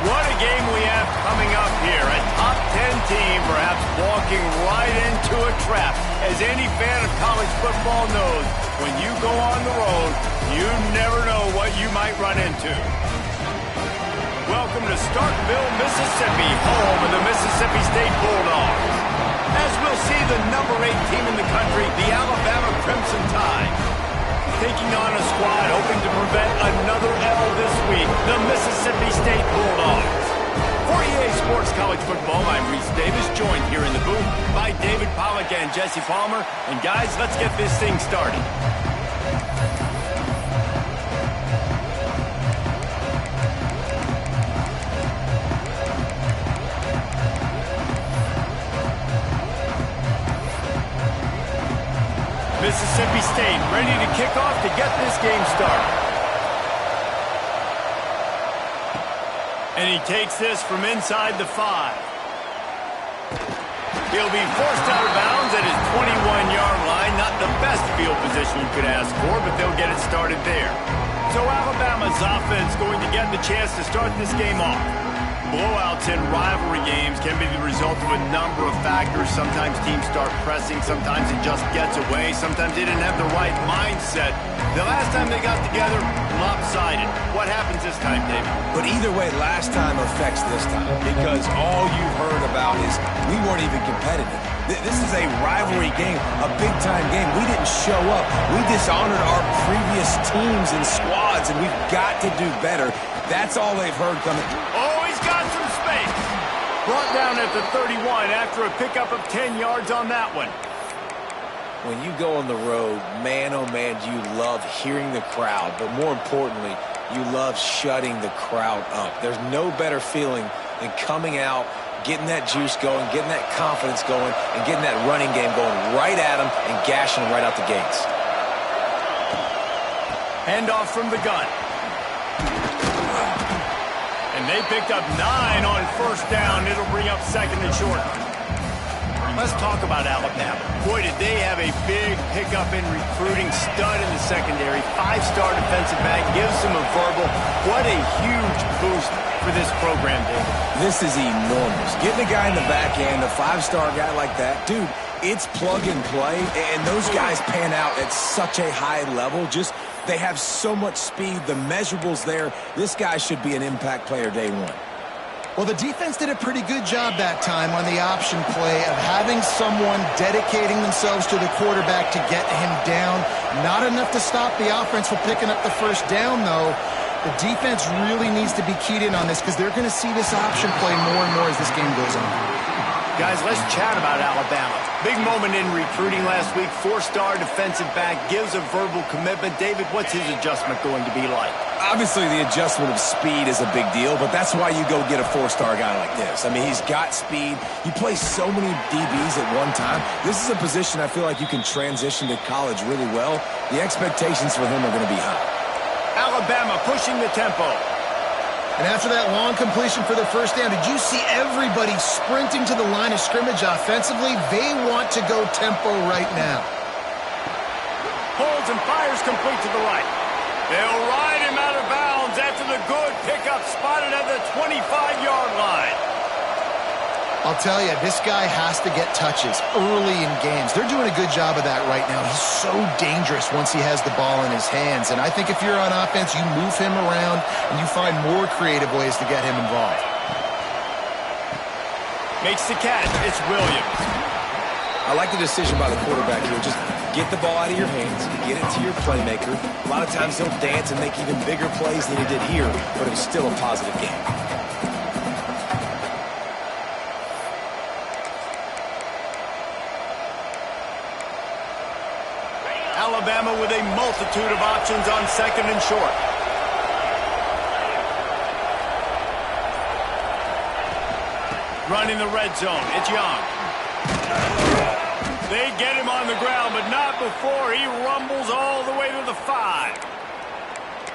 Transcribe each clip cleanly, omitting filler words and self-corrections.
What a game we have coming up here. A top 10 team perhaps walking right into a trap. As any fan of college football knows, when you go on the road, you never know what you might run into. Welcome to Starkville, Mississippi, home of the Mississippi State Bulldogs. As we'll see the number 8 team in the country, the Alabama Crimson Tide, taking on a squad hoping to prevent another L this week, the Mississippi State Bulldogs. For EA Sports College Football, I'm Reese Davis, joined here in the booth by David Pollack and Jesse Palmer. And guys, let's get this thing started. Mississippi State ready to kick off to get this game started. And he takes this from inside the 5. He'll be forced out of bounds at his 21-yard line. Not the best field position you could ask for, but they'll get it started there. So Alabama's offense going to get the chance to start this game off. Blowouts in rivalry games can be the result of a number of factors. Sometimes teams start pressing, sometimes it just gets away, sometimes they didn't have the right mindset. The last time they got together, lopsided. What happens this time, David? But either way, last time affects this time, because all you've heard about is we weren't even competitive. This is a rivalry game, a big-time game. We didn't show up. We dishonored our previous teams and squads, and we've got to do better. That's all they've heard coming. Oh, he's got some space. Brought down at the 31 after a pickup of 10 yards on that one. When you go on the road, man, oh man, do you love hearing the crowd. But more importantly, you love shutting the crowd up. There's no better feeling than coming out, getting that juice going, getting that confidence going, and getting that running game going right at them and gashing them right out the gates. Handoff from the gun. And they picked up 9 on first down. It'll bring up second and short. Let's talk about Alabama. Boy, did they have a big pickup in recruiting. Stud in the secondary. 5-star defensive back. Gives them a verbal. What a huge boost for this program, David. This is enormous. Getting a guy in the back end, a 5-star guy like that, dude, it's plug and play. And those guys pan out at such a high level. Just, they have so much speed. The measurables there. This guy should be an impact player day one. Well, the defense did a pretty good job that time on the option play of having someone dedicating themselves to the quarterback to get him down. Not enough to stop the offense from picking up the first down, though. The defense really needs to be keyed in on this because they're going to see this option play more and more as this game goes on. Guys, let's chat about Alabama. Big moment in recruiting last week. 4-star defensive back gives a verbal commitment. David, what's his adjustment going to be like? Obviously, the adjustment of speed is a big deal, but that's why you go get a 4-star guy like this. I mean, he's got speed. He plays so many DBs at one time. This is a position I feel like you can transition to college really well. The expectations for him are going to be high. Alabama pushing the tempo. And after that long completion for the first down, did you see everybody sprinting to the line of scrimmage offensively? They want to go tempo right now. Holds and fires complete to the right. They'll ride him out of bounds after the good pickup spotted at the 25-yard line. I'll tell you, this guy has to get touches early in games. They're doing a good job of that right now. He's so dangerous once he has the ball in his hands. And I think if you're on offense, you move him around and you find more creative ways to get him involved. Makes the catch. It's Williams. I like the decision by the quarterback here. Just get the ball out of your hands, get it to your playmaker. A lot of times he'll dance and make even bigger plays than he did here, but it was still a positive game. Alabama with a multitude of options on second and short. Running the red zone. It's Young. They get him on the ground, but not before he rumbles all the way to the 5.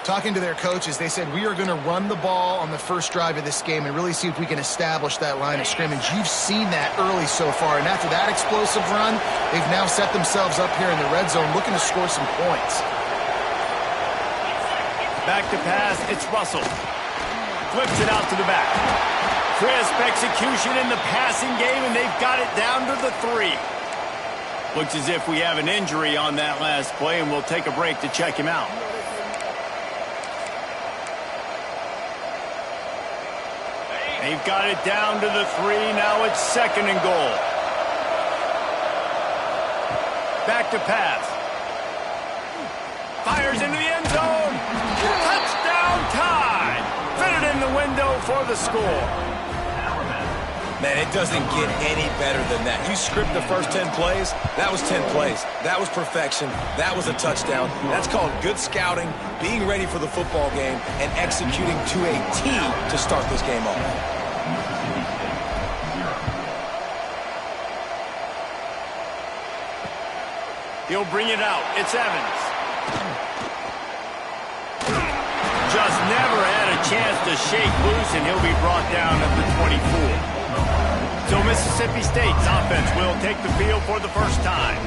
Talking to their coaches, they said, we are going to run the ball on the first drive of this game and really see if we can establish that line of scrimmage. You've seen that early so far, and after that explosive run, they've now set themselves up here in the red zone looking to score some points. Back to pass, it's Russell. flips it out to the back. Crisp execution in the passing game, and they've got it down to the 3. Looks as if we have an injury on that last play, and we'll take a break to check him out. They've got it down to the 3. Now it's 2nd and goal. Back to pass. Fires into the end zone. Touchdown time. Fitted in the window for the score. Man, it doesn't get any better than that. You script the first 10 plays, that was 10 plays. That was perfection. That was a touchdown. That's called good scouting, being ready for the football game, and executing to a T to start this game off. He'll bring it out. It's Evans. Just never had a chance to shake loose, and he'll be brought down at the 24. So Mississippi State's offense will take the field for the first time.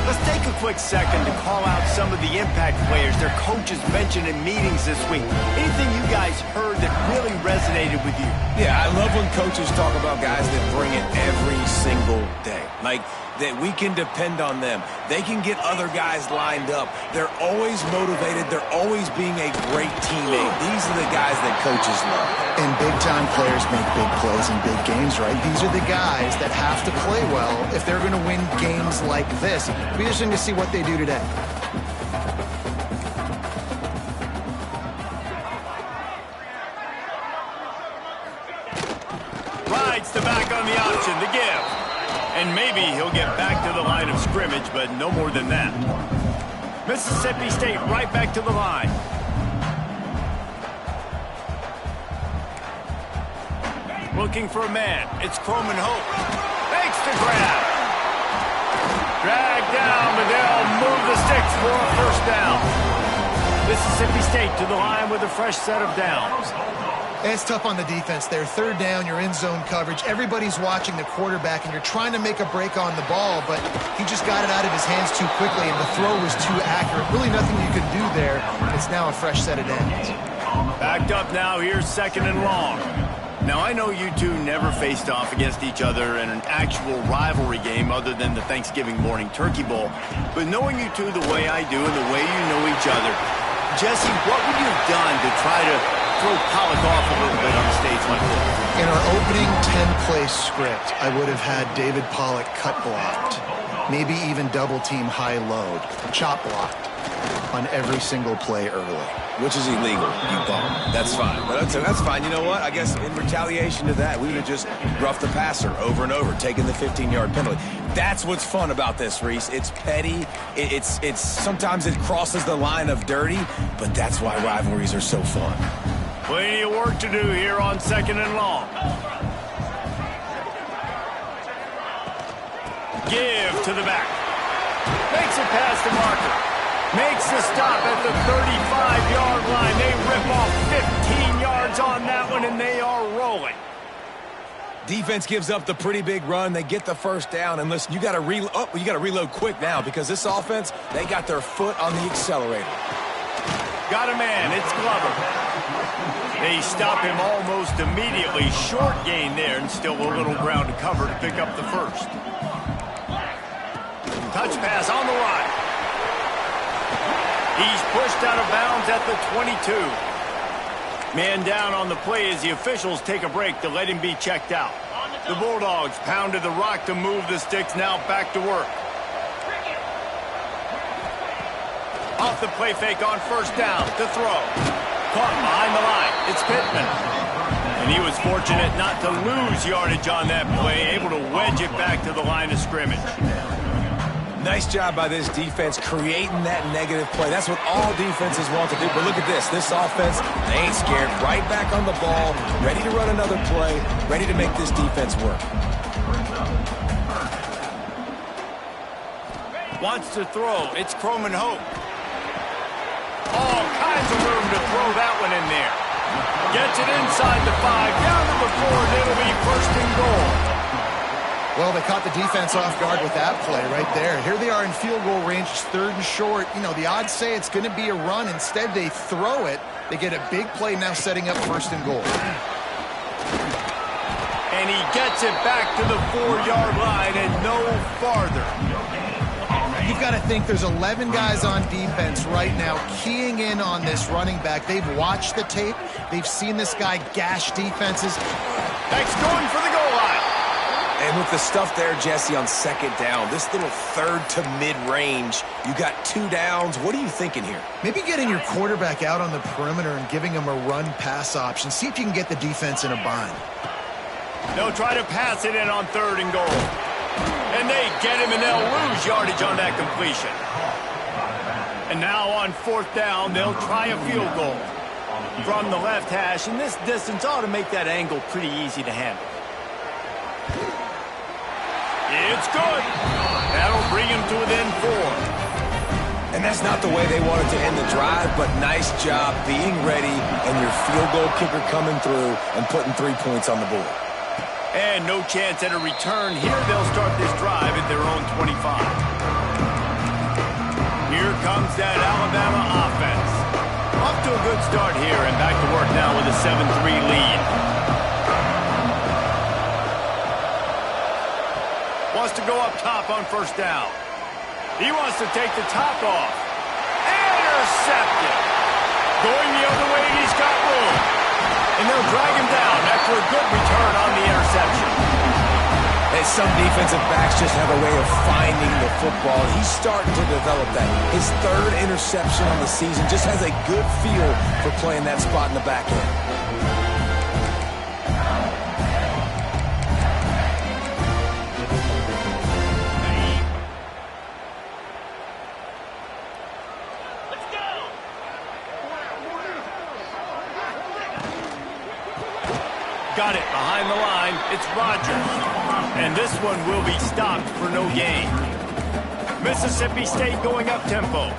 Let's take a quick second to call out some of the impact players their coaches mentioned in meetings this week. Anything you guys heard that really resonated with you? Yeah, I love when coaches talk about guys that bring it every single day. Like, that we can depend on them. They can get other guys lined up. They're always motivated. They're always being a great teammate. These are the guys that coaches love. And big-time players make big plays in big games, right? These are the guys that have to play well if they're going to win games like this. It'll be interesting to see what they do today. Rides the back on the option, the give. And maybe he'll get back to the line of scrimmage, but no more than that. Mississippi State right back to the line. Looking for a man. It's Croman Hope. Makes the grab. Dragged down, but they'll move the sticks for a first down. Mississippi State to the line with a fresh set of downs. It's tough on the defense there. 3rd down, you're in zone coverage. Everybody's watching the quarterback, and you're trying to make a break on the ball, but he just got it out of his hands too quickly, and the throw was too accurate. Really nothing you can do there. It's now a fresh set of downs. Backed up now. Here's 2nd and long. Now, I know you two never faced off against each other in an actual rivalry game other than the Thanksgiving morning Turkey Bowl, but knowing you two the way I do and the way you know each other, Jesse, what would you have done to try to throw Pollock off a little bit on a stage like this? In our opening 10-play script, I would have had David Pollock cut blocked, maybe even double-team high load, chop blocked on every single play early. Which is illegal, you bum. That's fine. But that's fine. You know what? I guess in retaliation to that, we would have just roughed the passer over and over, taking the 15-yard penalty. That's what's fun about this, Reese. It's petty. It's sometimes it crosses the line of dirty, but that's why rivalries are so fun. Plenty of work to do here on 2nd and long. Give to the back. Makes it past the marker. Makes the stop at the 35-yard line. They rip off 15 yards on that one, and they are rolling. Defense gives up the pretty big run. They get the first down. And listen, you got to reload quick now because this offense, they got their foot on the accelerator. Got a man. It's Glover. They stop him almost immediately. Short gain there, and still a little ground to cover to pick up the first. Touch pass on the right. He's pushed out of bounds at the 22. Man down on the play as the officials take a break to let him be checked out. The Bulldogs pounded the rock to move the sticks, now back to work. Off the play fake on first down to throw. Caught behind the line. It's Pittman. And he was fortunate not to lose yardage on that play, able to wedge it back to the line of scrimmage. Nice job by this defense creating that negative play. That's what all defenses want to do. But look at this. This offense, they ain't scared. Right back on the ball, ready to run another play, ready to make this defense work. Wants to throw. It's Croman Hope. All kinds of room to throw that one in there. Gets it inside the 5, down to the 4, and it'll be 1st and goal. Well, they caught the defense off guard with that play right there. Here they are in field goal range, it's 3rd and short. You know, the odds say it's going to be a run. Instead, they throw it. They get a big play now setting up 1st and goal. And he gets it back to the 4-yard line and no farther. You've got to think there's 11 guys on defense right now keying in on this running back. They've watched the tape. They've seen this guy gash defenses. That's going for the goal line. And with the stuff there, Jesse, on 2nd down, this little 3rd to mid-range, you got 2 downs. What are you thinking here? Maybe getting your quarterback out on the perimeter and giving him a run-pass option. See if you can get the defense in a bind. They'll try to pass it in on 3rd and goal. And they get him, and they'll lose yardage on that completion. And now on 4th down, they'll try a field goal from the left hash. And this distance ought to make that angle pretty easy to handle. It's good. That'll bring him to within 4. And that's not the way they wanted to end the drive, but nice job being ready and your field goal kicker coming through and putting 3 points on the board. And no chance at a return here. They'll start this drive at their own 25. Here comes that Alabama offense. Off to a good start here and back to work now with a 7-3 lead. Wants to go up top on 1st down. He wants to take the top off. Intercepted. Going the other way, he's got room. And they'll drag him down after a good return on the interception. And some defensive backs just have a way of finding the football. He's starting to develop that. His 3rd interception on the season just has a good feel for playing that spot in the back end. Got it behind the line. It's Rodgers. And this one will be stopped for no gain. Mississippi State going up tempo.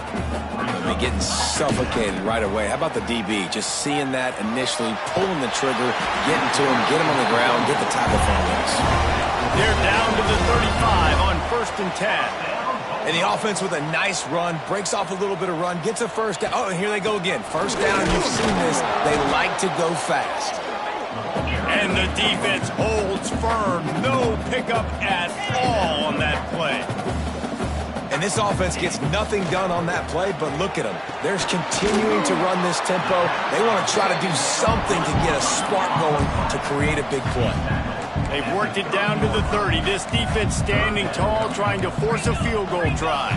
They're getting suffocated right away. How about the DB? Just seeing that initially, pulling the trigger, getting to him, get him on the ground, get the tackle for him. They're down to the 35 on 1st and 10. And the offense with a nice run, breaks off a little bit of run, gets a 1st down. Oh, and here they go again. 1st down, you've seen this. They like to go fast. And the defense holds firm. No pickup at all on that play. And this offense gets nothing done on that play, but look at them. They're continuing to run this tempo. They want to try to do something to get a spark going to create a big play. They've worked it down to the 30. This defense standing tall, trying to force a field goal try.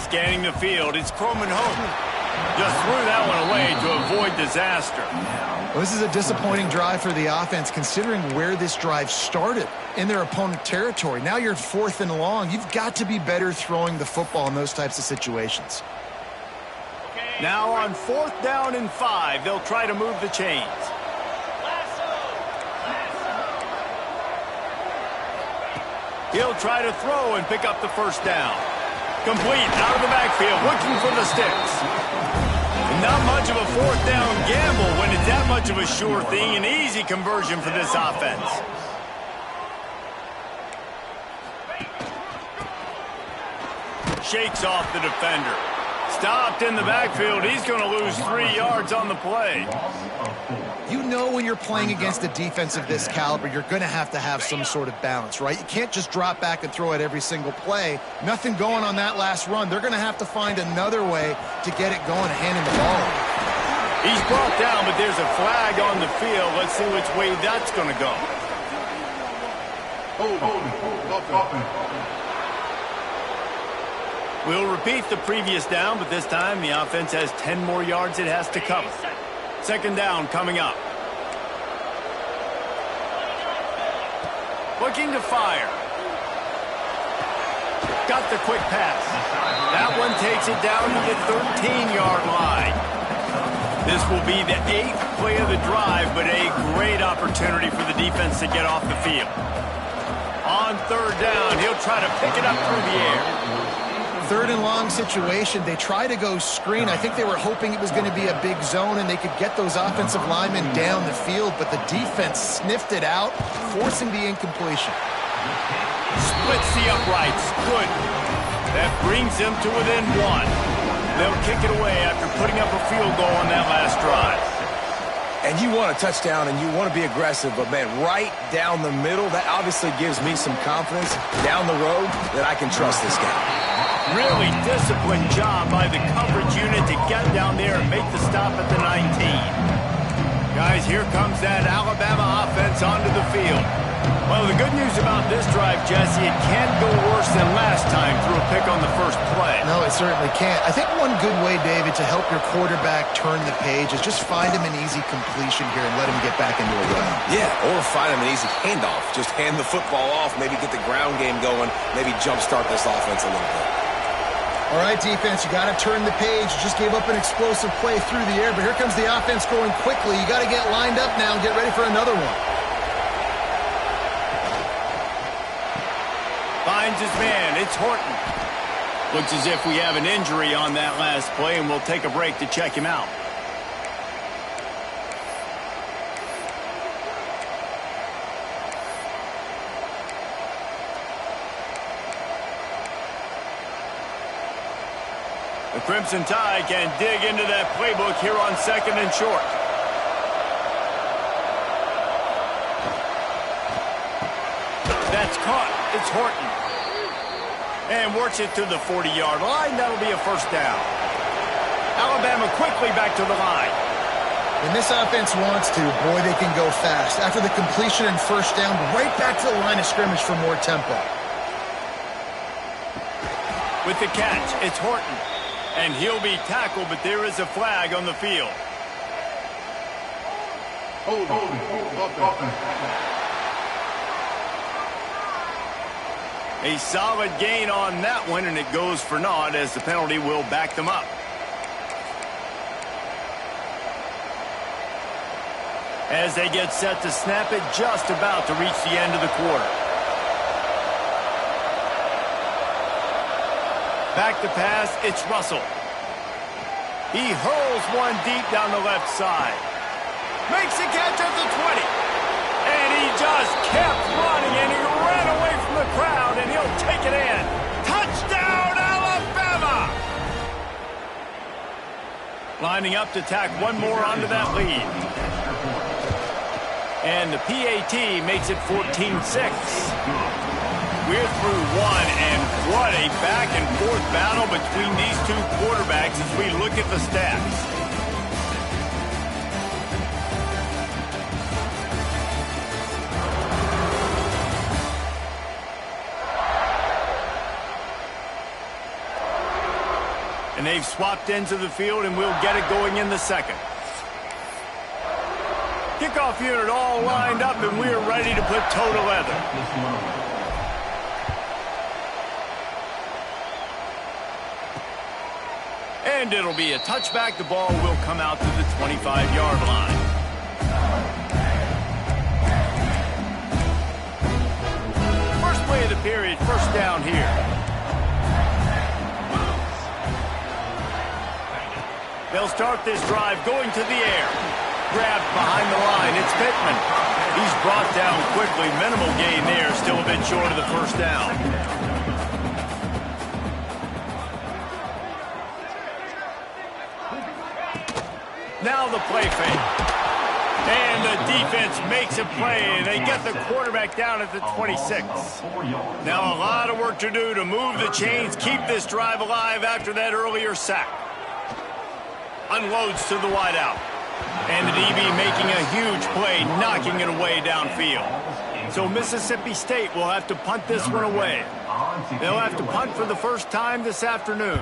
Scanning the field, it's Coleman Hope. Just threw that one away to avoid disaster. Well, this is a disappointing drive for the offense, considering where this drive started in their opponent territory. Now you're 4th and long. You've got to be better throwing the football in those types of situations. Now on 4th down and 5, they'll try to move the chains. He'll try to throw and pick up the 1st down. Complete out of the backfield, looking for the sticks. Not much of a 4th down gamble when it's that much of a sure thing. An easy conversion for this offense. Shakes off the defender. Stopped in the backfield. He's going to lose 3 yards on the play. You know when you're playing against a defense of this caliber, you're going to have some sort of balance, right? You can't just drop back and throw it every single play. Nothing going on that last run. They're going to have to find another way to get it going and hand him the ball. He's brought down, but there's a flag on the field. Let's see which way that's going to go. We'll repeat the previous down, but this time the offense has 10 more yards it has to cover. 2nd down coming up. Looking to fire. Got the quick pass. That one takes it down to the 13-yard line. This will be the 8th play of the drive, but a great opportunity for the defense to get off the field. On 3rd down, he'll try to pick it up through the air. third and long situation. They try to go screen. I think they were hoping it was going to be a big zone and they could get those offensive linemen down the field, but the defense sniffed it out, forcing the incompletion. Splits the uprights. Good. That brings them to within one. They'll kick it away after putting up a field goal on that last drive. And you want a touchdown and you want to be aggressive, but, man, right down the middle, that obviously gives me some confidence down the road that I can trust this guy. Really disciplined job by the coverage unit to get down there and make the stop at the 19. Guys, here comes that Alabama offense onto the field. Well, the good news about this drive, Jesse, it can't go worse than last time through a pick on the first play. No, it certainly can't. I think one good way, David, to help your quarterback turn the page is just find him an easy completion here and let him get back into a run. Yeah, or find him an easy handoff. Just hand the football off, maybe get the ground game going, maybe jumpstart this offense a little bit. All right, defense, you got to turn the page. You just gave up an explosive play through the air, but here comes the offense going quickly. You got to get lined up now and get ready for another one. Finds his man. It's Horton. Looks as if we have an injury on that last play, and we'll take a break to check him out. The Crimson Tide can dig into that playbook here on 2nd and short. That's caught. It's Horton. And works it to the 40-yard line. That'll be a first down. Alabama quickly back to the line. When this offense wants to, boy, they can go fast. After the completion and first down, right back to the line of scrimmage for more tempo. With the catch, it's Horton. And he'll be tackled, but there is a flag on the field. A solid gain on that one, and it goes for naught as the penalty will back them up. As they get set to snap it, just about to reach the end of the quarter. Back to pass, it's Russell. He hurls one deep down the left side. Makes the catch at the 20. And he just kept running, and he ran away from the crowd, and he'll take it in. Touchdown, Alabama! Lining up to tack one more onto that lead. And the PAT makes it 14-6. We're through one, and what a back-and-forth battle between these two quarterbacks as we look at the stats. And they've swapped into the field, and we'll get it going in the second. Kickoff unit all lined up, and we're ready to put toe to leather. And it'll be a touchback. The ball will come out to the 25-yard line. First play of the period, first down here. They'll start this drive going to the air. Grabbed behind the line. It's Pittman. He's brought down quickly. Minimal gain there. Still a bit short of the first down. Now the play fake. And the defense makes a play. They get the quarterback down at the 26. Now a lot of work to do to move the chains, keep this drive alive after that earlier sack. Unloads to the wideout. And the DB making a huge play, knocking it away downfield. So Mississippi State will have to punt this one away. They'll have to punt for the first time this afternoon.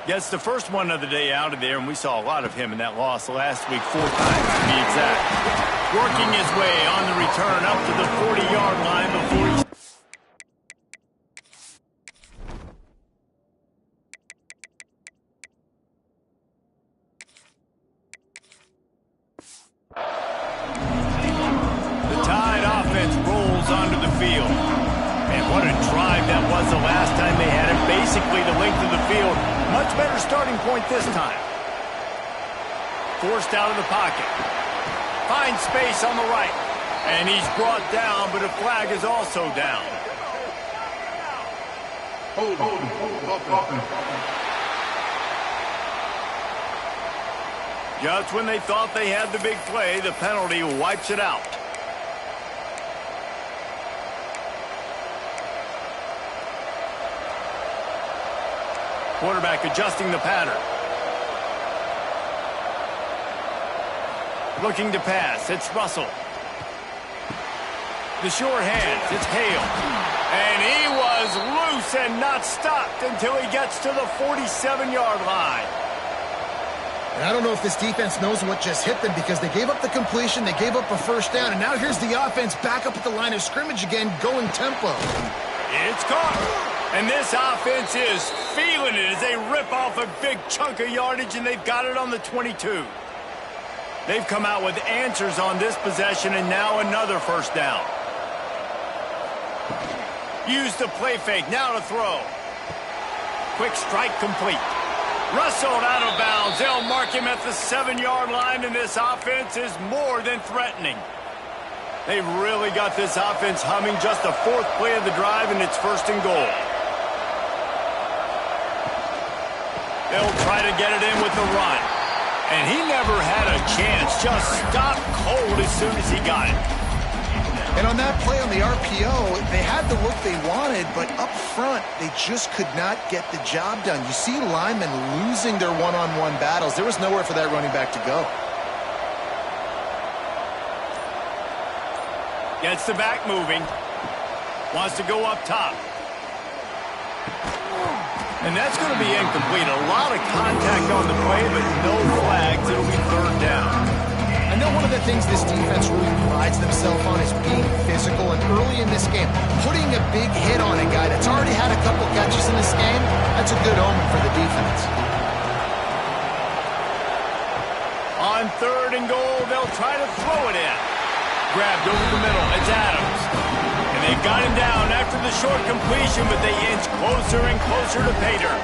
Gets the first one of the day out of there, and we saw a lot of him in that loss last week, 4 times to be exact. Working his way on the return up to the 40-yard line before he... The Tide offense rolls onto the field. And what a drive that was the last time they had it. Basically the length of the field. Much better starting point this time. Forced out of the pocket. Finds space on the right. And he's brought down, but a flag is also down. Hold. Just when they thought they had the big play, the penalty wipes it out. Quarterback adjusting the pattern. Looking to pass. It's Russell. The short hands. It's Hale. And he was loose and not stopped until he gets to the 47-yard line. And I don't know if this defense knows what just hit them because they gave up the completion, they gave up a first down, and now here's the offense back up at the line of scrimmage again, going tempo. It's caught. And this offense is feeling it as they rip off a big chunk of yardage, and they've got it on the 22. They've come out with answers on this possession, and now another first down. Use the play fake, now to throw. Quick strike complete. Rustled out of bounds. They'll mark him at the 7-yard line, and this offense is more than threatening. They've really got this offense humming. Just the fourth play of the drive, and it's first and goal. They'll try to get it in with the run. And he never had a chance. Just stopped cold as soon as he got it. And on that play on the RPO, they had the look they wanted, but up front, they just could not get the job done. You see linemen losing their one-on-one battles. There was nowhere for that running back to go. Gets the back moving. Wants to go up top. And that's going to be incomplete. A lot of contact on the play, but no flags. It'll be third down. I know one of the things this defense really prides themselves on is being physical. And early in this game, putting a big hit on a guy that's already had a couple catches in this game, that's a good omen for the defense. On third and goal, they'll try to throw it in. Grabbed over the middle. It's Adams. And they've got him down after the short completion, but they inch closer and closer to pay dirt.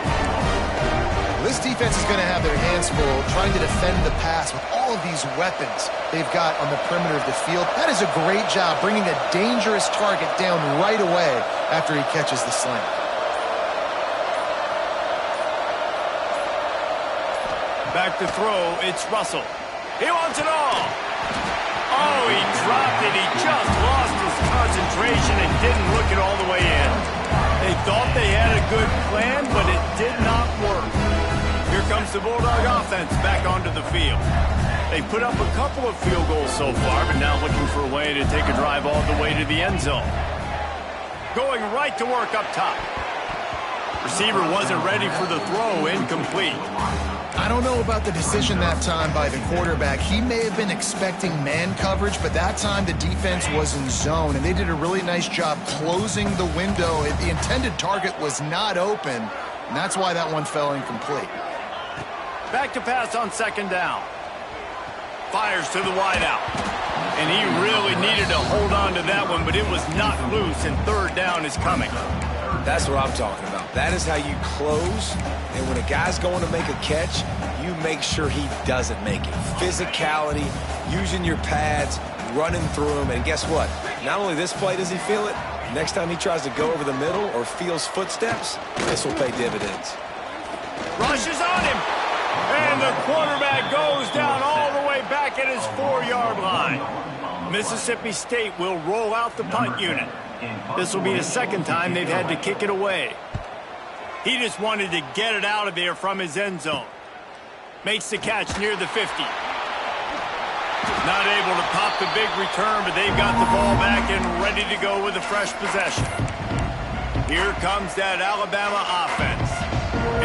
This defense is going to have their hands full trying to defend the pass with all of these weapons they've got on the perimeter of the field. That is a great job bringing a dangerous target down right away after he catches the slant. Back to throw, it's Russell. He wants it all. Oh, he dropped it. He just lost his concentration and didn't look it all the way in. They thought they had a good plan, but it did not work. Here comes the Bulldog offense back onto the field. They put up a couple of field goals so far, but now looking for a way to take a drive all the way to the end zone. Going right to work up top. Receiver wasn't ready for the throw, incomplete. I don't know about the decision that time by the quarterback. He may have been expecting man coverage, but that time the defense was in zone, and they did a really nice job closing the window. The intended target was not open, and that's why that one fell incomplete. Back to pass on second down. Fires to the wideout. And he really needed to hold on to that one, but it was not loose, and third down is coming. That's what I'm talking about. That is how you close. And when a guy's going to make a catch, you make sure he doesn't make it. Physicality, using your pads, running through him. And guess what? Not only this play does he feel it, next time he tries to go over the middle or feels footsteps, this will pay dividends. Rushes on him. And the quarterback goes down all the way back at his 4-yard line. Mississippi State will roll out the punt unit. This will be the second time they've had to kick it away. He just wanted to get it out of there from his end zone. Makes the catch near the 50. Not able to pop the big return, but they've got the ball back and ready to go with a fresh possession. Here comes that Alabama offense.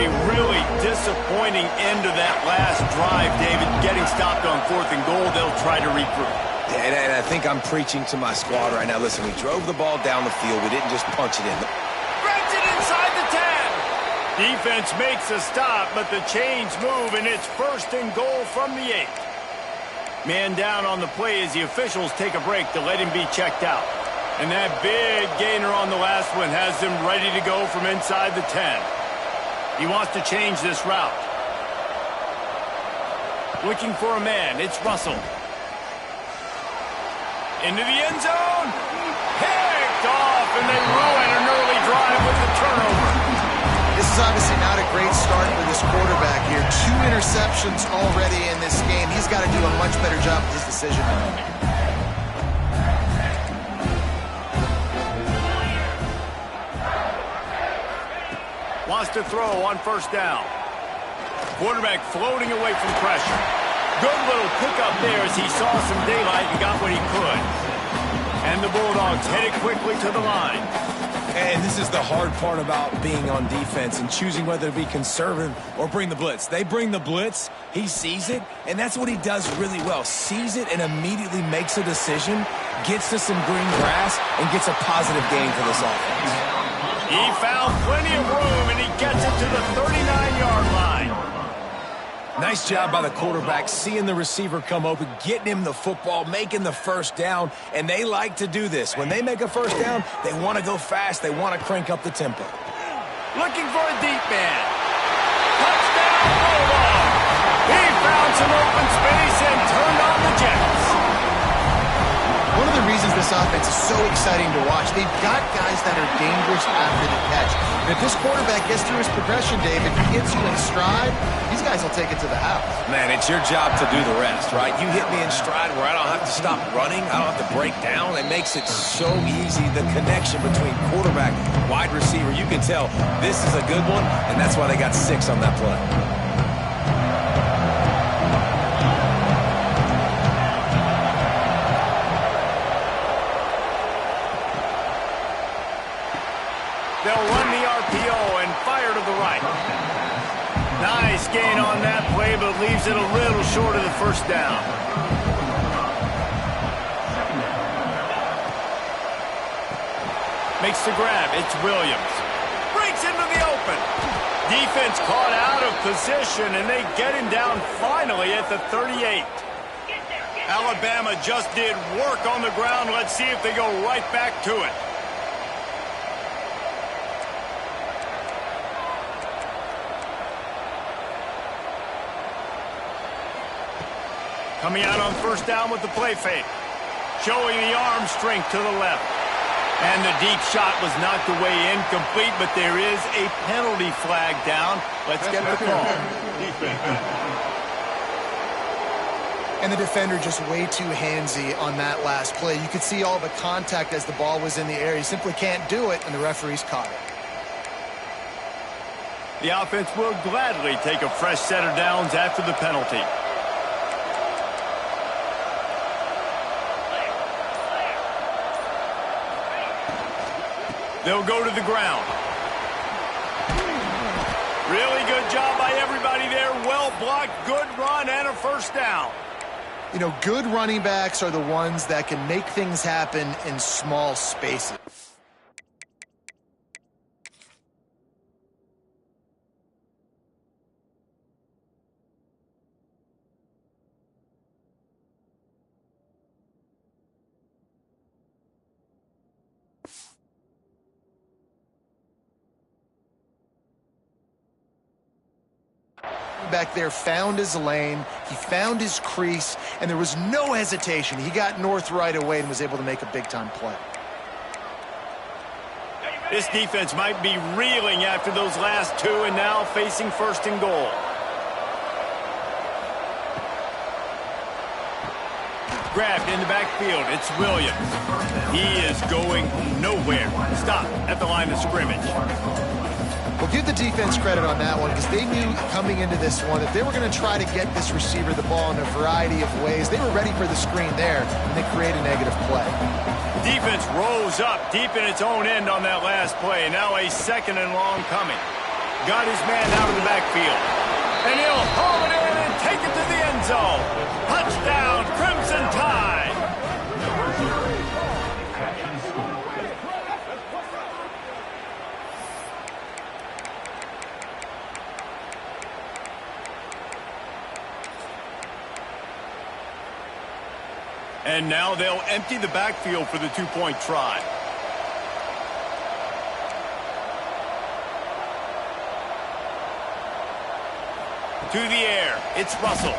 A really disappointing end to that last drive, David. Getting stopped on fourth and goal, they'll try to regroup. And I think I'm preaching to my squad right now. Listen, we drove the ball down the field. We didn't just punch it in. Grabs it inside the 10. Defense makes a stop, but the chains move, and it's first and goal from the 8. Man down on the play as the officials take a break to let him be checked out. And that big gainer on the last one has them ready to go from inside the 10. He wants to change this route. Looking for a man. It's Russell. Into the end zone. Picked off, and they ruin an early drive with the turnover. This is obviously not a great start for this quarterback here. 2 interceptions already in this game. He's got to do a much better job with his decision making. Wants to throw on first down. Quarterback floating away from pressure. Good little pickup there as he saw some daylight and got what he could. And the Bulldogs headed quickly to the line. And this is the hard part about being on defense and choosing whether to be conservative or bring the blitz. They bring the blitz, he sees it, and that's what he does really well. Sees it and immediately makes a decision, gets to some green grass, and gets a positive gain for this offense. He found plenty of room, and he gets it to the 39-yard line. Nice job by the quarterback, seeing the receiver come open, getting him the football, making the first down, and they like to do this. When they make a first down, they want to go fast. They want to crank up the tempo. Looking for a deep man. Touchdown, Bulldog. He found some open space and turned on the Jets. One of the reasons this offense is so exciting to watch, they've got guys that are dangerous after the catch. And if this quarterback gets through his progression, David, he gets you in stride, these guys will take it to the house. Man, it's your job to do the rest, right? You hit me in stride where I don't have to stop running. I don't have to break down. It makes it so easy, the connection between quarterback, wide receiver. You can tell this is a good one, and that's why they got 6 on that play. They'll run the RPO and fire to the right. Nice gain on that play, but leaves it a little short of the first down. Makes the grab. It's Williams. Breaks into the open. Defense caught out of position, and they get him down finally at the 38. Alabama just did work on the ground. Let's see if they go right back to it. Coming out on first down with the play fake. Showing the arm strength to the left. And the deep shot was knocked away incomplete, but there is a penalty flag down. Let's get the call. And the defender just way too handsy on that last play. You could see all the contact as the ball was in the air. He simply can't do it, and the referee's caught it. The offense will gladly take a fresh set of downs after the penalty. They'll go to the ground. Really good job by everybody there. Well blocked, good run, and a first down. You know, good running backs are the ones that can make things happen in small spaces. Back there found his lane, he found his crease, and there was no hesitation. He got north right away and was able to make a big-time play. This defense might be reeling after those last 2 and now facing first and goal. Grabbed in the backfield, it's Williams. He is going nowhere. Stop at the line of scrimmage. Well, give the defense credit on that one because they knew coming into this one that they were going to try to get this receiver the ball in a variety of ways. They were ready for the screen there, and they create a negative play. Defense rose up deep in its own end on that last play. Now a second and long coming. Got his man out of the backfield. And he'll haul it in and take it to the end zone. Touchdown, Crimson Tide. And now they'll empty the backfield for the two-point try. To the air, it's Russell.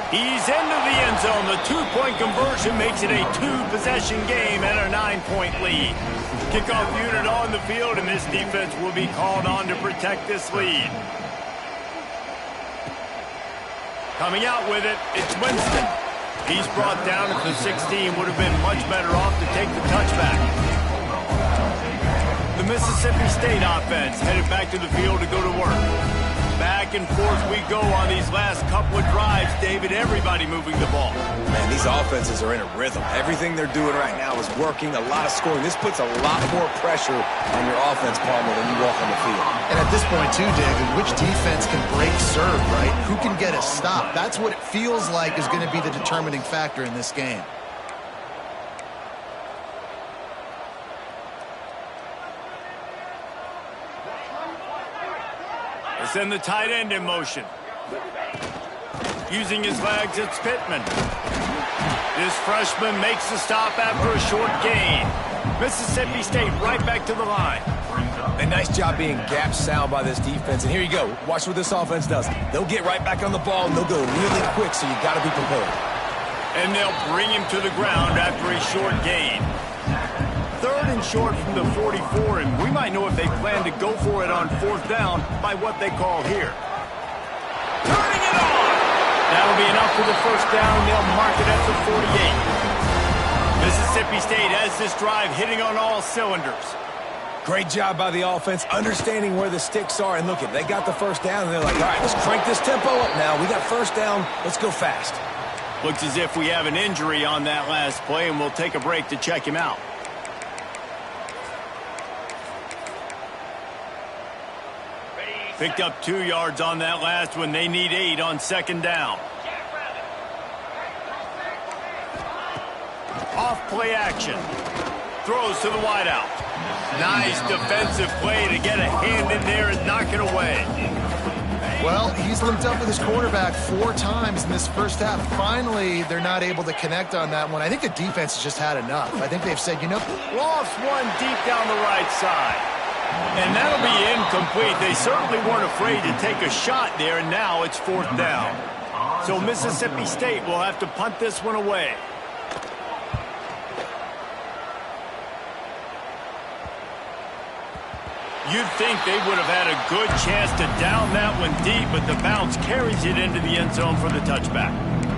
He's into the end zone. The two-point conversion makes it a two-possession game and a 9-point lead. Kickoff unit on the field, and this defense will be called on to protect this lead. Coming out with it, it's Winston. He's brought down at the 16. Would have been much better off to take the touchback. The Mississippi State offense headed back to the field to go to work. Back and forth we go on these last couple of drives, David. Everybody moving the ball. Man, these offenses are in a rhythm. Everything they're doing right now is working. A lot of scoring. This puts a lot more pressure on your offense, Palmer, when you walk on the field. And at this point, too, David, which defense can break serve, right? Who can get a stop? That's what it feels like is going to be the determining factor in this game. Send the tight end in motion. Using his legs, it's Pittman. This freshman makes the stop after a short gain. Mississippi State right back to the line. A nice job being gap sound by this defense. And here you go. Watch what this offense does. They'll get right back on the ball, and they'll go really quick, so you got to be prepared. And they'll bring him to the ground after a short gain. Third and short from the 44, and we might know if they plan to go for it on fourth down by what they call here. Turning it on! That'll be enough for the first down. They'll mark it at the 48. Mississippi State has this drive hitting on all cylinders. Great job by the offense, understanding where the sticks are. And look, they got the first down, and they're like, all right, let's crank this tempo up now. We got first down. Let's go fast. Looks as if we have an injury on that last play, and we'll take a break to check him out. Picked up 2 yards on that last one. They need 8 on second down. Off play action. Throws to the wideout. Nice defensive play to get a hand in there and knock it away. Well, he's linked up with his quarterback 4 times in this first half. Finally, they're not able to connect on that one. I think the defense has just had enough. I think they've said, you know. Lost one deep down the right side. And that'll be incomplete. They certainly weren't afraid to take a shot there, and now it's fourth down. So Mississippi State will have to punt this one away. You'd think they would have had a good chance to down that one deep, but the bounce carries it into the end zone for the touchback.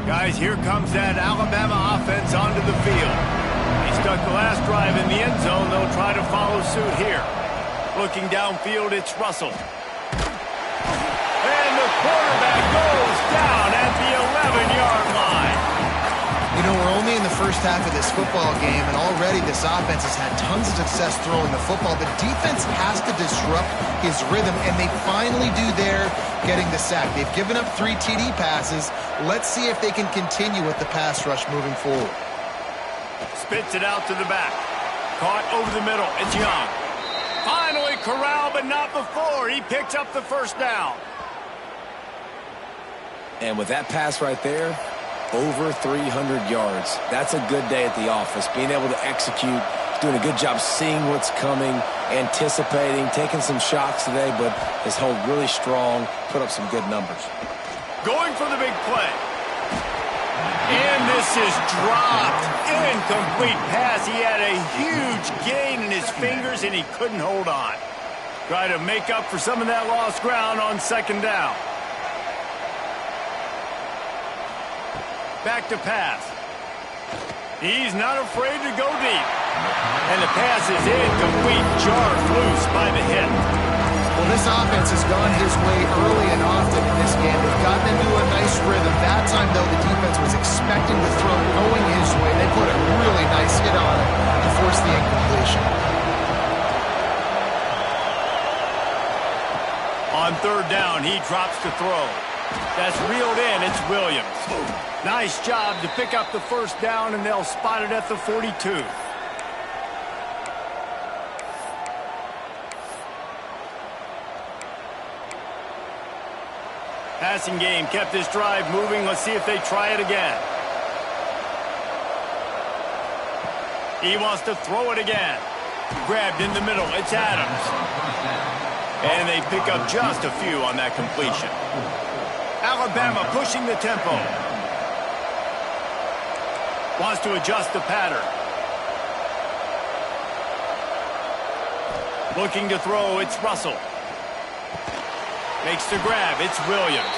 Guys, here comes that Alabama offense onto the field. They stuck the last drive in the end zone. They'll try to follow suit here. Looking downfield, it's Russell. And the quarterback goes down at the 11-yard line. You know, we're only in the first half of this football game, and already this offense has had tons of success throwing the football. The defense has to disrupt his rhythm, and they finally do there, getting the sack. They've given up 3 TD passes. Let's see if they can continue with the pass rush moving forward. Spits it out to the back. Caught over the middle. It's Young. Finally corralled, but not before. He picks up the first down. And with that pass right there, over 300 yards. That's a good day at the office. Being able to execute, doing a good job seeing what's coming, anticipating, taking some shocks today, but his hold really strong, put up some good numbers. Going for the big play. And this is dropped. Incomplete pass. He had a huge gain in his fingers, and he couldn't hold on. Try to make up for some of that lost ground on second down. Back to pass. He's not afraid to go deep. And the pass is incomplete. Jarred loose by the hit. Well, this offense has gone his way early and often in this game. They've gotten into a nice rhythm. That time, though, the defense was expecting the throw going his way. They put a really nice hit on it to force the incompletion. On third down, he drops to throw. That's reeled in. It's Williams. Nice job to pick up the first down, and they'll spot it at the 42. Passing game kept this drive moving. Let's see if they try it again. He wants to throw it again. Grabbed in the middle. It's Adams. And they pick up just a few on that completion. Alabama pushing the tempo. Wants to adjust the pattern. Looking to throw, it's Russell. Makes the grab, it's Williams.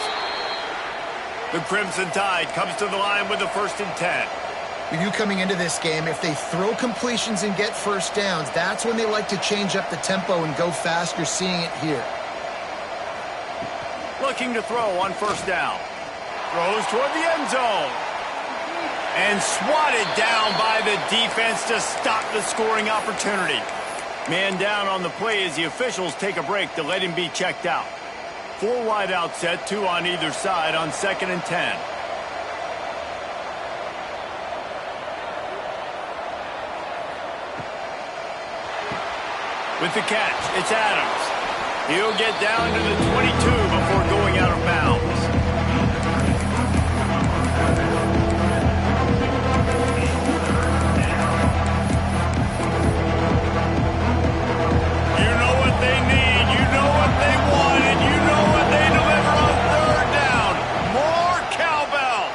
The Crimson Tide comes to the line with the 1st and 10. With you coming into this game, if they throw completions and get first downs, that's when they like to change up the tempo and go fast. You're seeing it here. Looking to throw on 1st down. Throws toward the end zone. And swatted down by the defense to stop the scoring opportunity. Man down on the play as the officials take a break to let him be checked out. 4 wide out set, 2 on either side on 2nd and 10. With the catch, it's Adams. He'll get down to the 22 before going out of bounds. You know what they need, you know what they want, and you know what they deliver on 3rd down. More cowbell.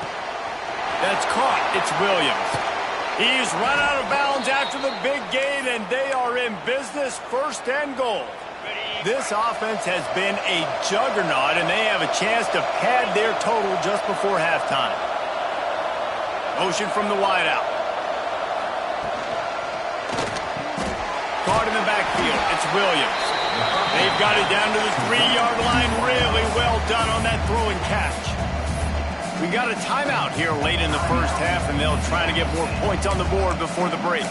That's caught. It's Williams. He's run out of bounds after the big gain, and they are in business, 1st and goal. This offense has been a juggernaut, and they have a chance to pad their total just before halftime. Motion from the wideout. Caught in the backfield. It's Williams. They've got it down to the 3-yard line. Really well done on that throw and catch. We got a timeout here late in the 1st half, and they'll try to get more points on the board before the break.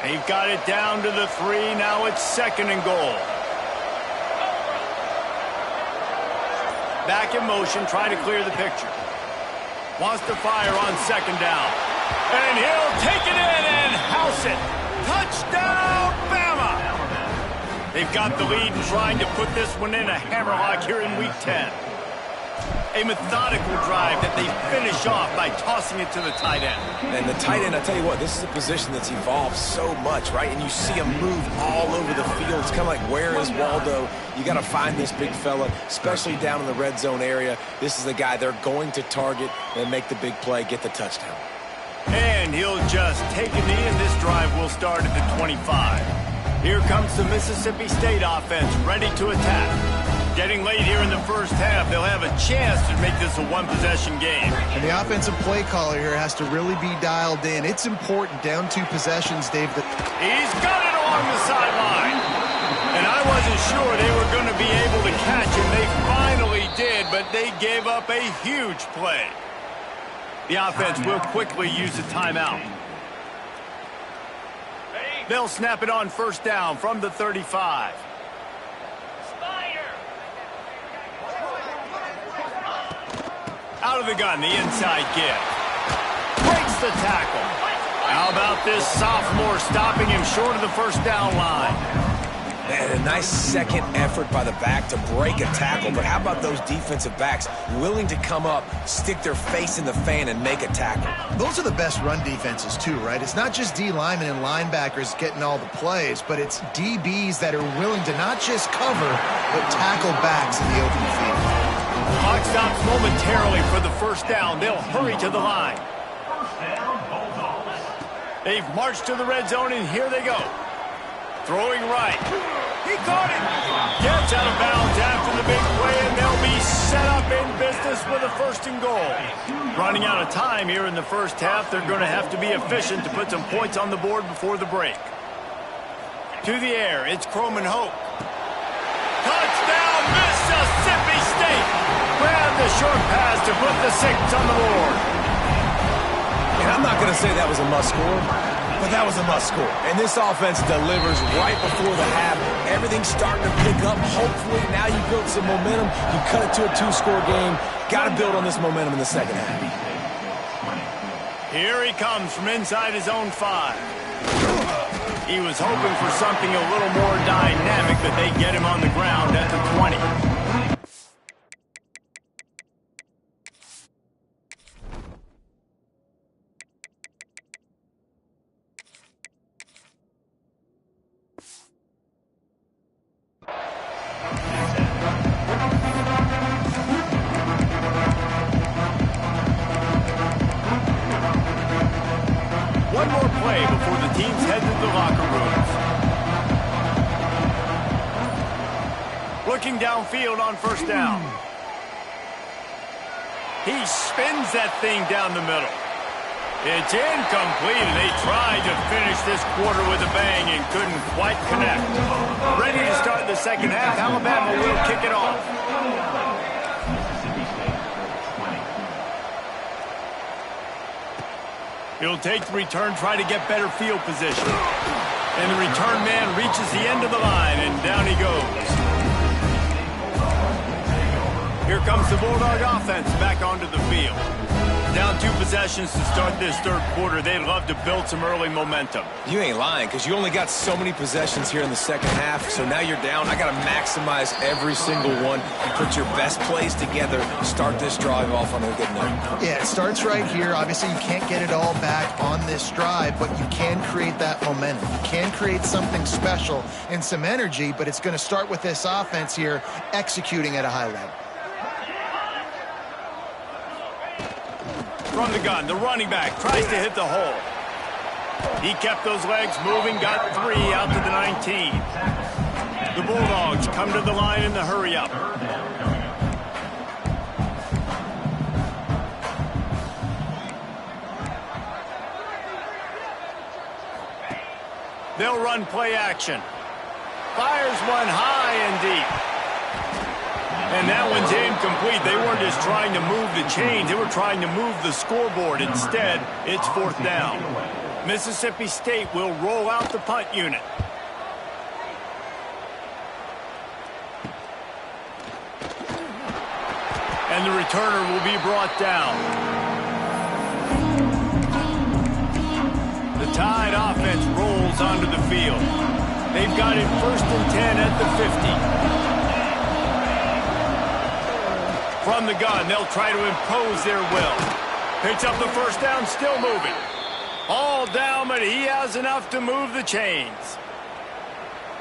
They've got it down to the 3. Now it's 2nd and goal. Back in motion, trying to clear the picture. Wants to fire on 2nd down. And he'll take it in and house it. Touchdown, Bama! They've got the lead and trying to put this one in a hammerlock here in Week 10. A methodical drive that they finish off by tossing it to the tight end. And the tight end, I tell you what, this is a position that's evolved so much, right? And you see him move all over the field. It's kind of like, where is Waldo? You got to find this big fella, especially down in the red zone area. This is the guy they're going to target and make the big play, get the touchdown. And he'll just take a knee, and this drive will start at the 25. Here comes the Mississippi State offense, ready to attack. Getting late here in the 1st half, they'll have a chance to make this a 1-possession game. And the offensive play caller here has to really be dialed in. It's important, down 2 possessions, Dave. He's got it along the sideline. And I wasn't sure they were going to be able to catch him. They finally did, but they gave up a huge play. The offense will quickly use a timeout. They'll snap it on 1st down from the 35. Out of the gun, the inside give. Breaks the tackle. How about this sophomore stopping him short of the 1st down line? And a nice second effort by the back to break a tackle. But how about those defensive backs willing to come up, stick their face in the fan, and make a tackle? Those are the best run defenses, too, right? It's not just D linemen and linebackers getting all the plays, but it's DBs that are willing to not just cover, but tackle backs in the open field. Clock stops momentarily for the 1st down. They'll hurry to the line. They've marched to the red zone, and here they go. Throwing right. He caught it. Gets out of bounds after the big play, and they'll be set up in business with a 1st and goal. Running out of time here in the 1st half, they're going to have to be efficient to put some points on the board before the break. To the air, it's Croman Hope. Touchdown, Mississippi State! Grab the short pass to put the 6 on the board. And I'm not going to say that was a must-score, but that was a must-score. And this offense delivers right before the half. Everything's starting to pick up. Hopefully, now you build some momentum. You cut it to a 2-score game. Got to build on this momentum in the 2nd half. Here he comes from inside his own 5. He was hoping for something a little more dynamic, but they get him on the ground at the 20. downfield on first down. He spins that thing down the middle. It's incomplete, and they tried to finish this quarter with a bang and couldn't quite connect. Ready to start the second half. Alabama will kick it off. He'll take the return, try to get better field position. And the return man reaches the end of the line, and down he goes. Here comes the Bulldog offense back onto the field. Down 2 possessions to start this third quarter. They'd love to build some early momentum. You ain't lying, because you only got so many possessions here in the second half, so now you're down. I got to maximize every single one and put your best plays together. Start this drive off on a good note. Yeah, it starts right here. Obviously, you can't get it all back on this drive, but you can create that momentum. You can create something special and some energy, but it's going to start with this offense here executing at a high level. From the gun, the running back tries to hit the hole. He kept those legs moving, got 3 out to the 19. The Bulldogs come to the line in the hurry-up. They'll run play action. Fires one high and deep. And that one's incomplete. They weren't just trying to move the chains. They were trying to move the scoreboard. Instead, it's fourth down. Mississippi State will roll out the punt unit. And the returner will be brought down. The Tide offense rolls onto the field. They've got it 1st and 10 at the 50. From the gun, they'll try to impose their will. Picks up the first down, still moving. All down, but he has enough to move the chains.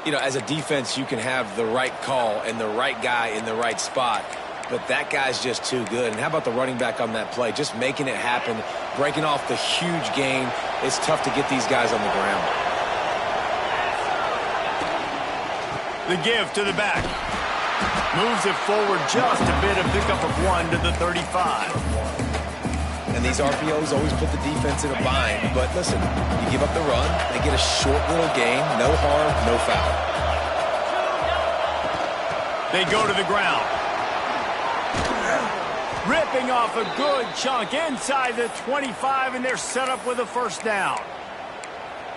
You know, as a defense, you can have the right call and the right guy in the right spot, but that guy's just too good. And how about the running back on that play? Just making it happen, breaking off the huge gain. It's tough to get these guys on the ground. The give to the back. Moves it forward just a bit, a pickup of 1 to the 35. And these RPOs always put the defense in a bind. But listen, you give up the run, they get a short little gain, no harm, no foul. They go to the ground. Ripping off a good chunk inside the 25, and they're set up with a first down.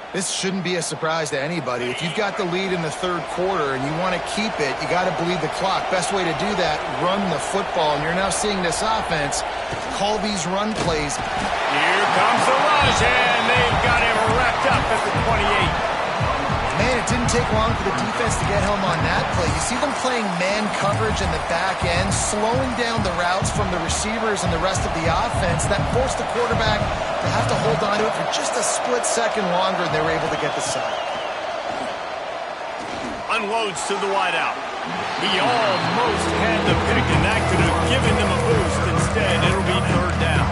This shouldn't be a surprise to anybody. If you've got the lead in the third quarter and you want to keep it, you got to bleed the clock. Best way to do that, run the football. And you're now seeing this offense call these run plays. Here comes the rush, and they've got him wrapped up at the 28. Man, it didn't take long for the defense to get home on that play. You see them playing man coverage in the back end, slowing down the routes from the receivers and the rest of the offense. That forced the quarterback to have to hold on to it for just a split second longer, and they were able to get the sack. Unloads to the wideout. He almost had the pick, and that could have given them a boost. Instead, it'll be third down.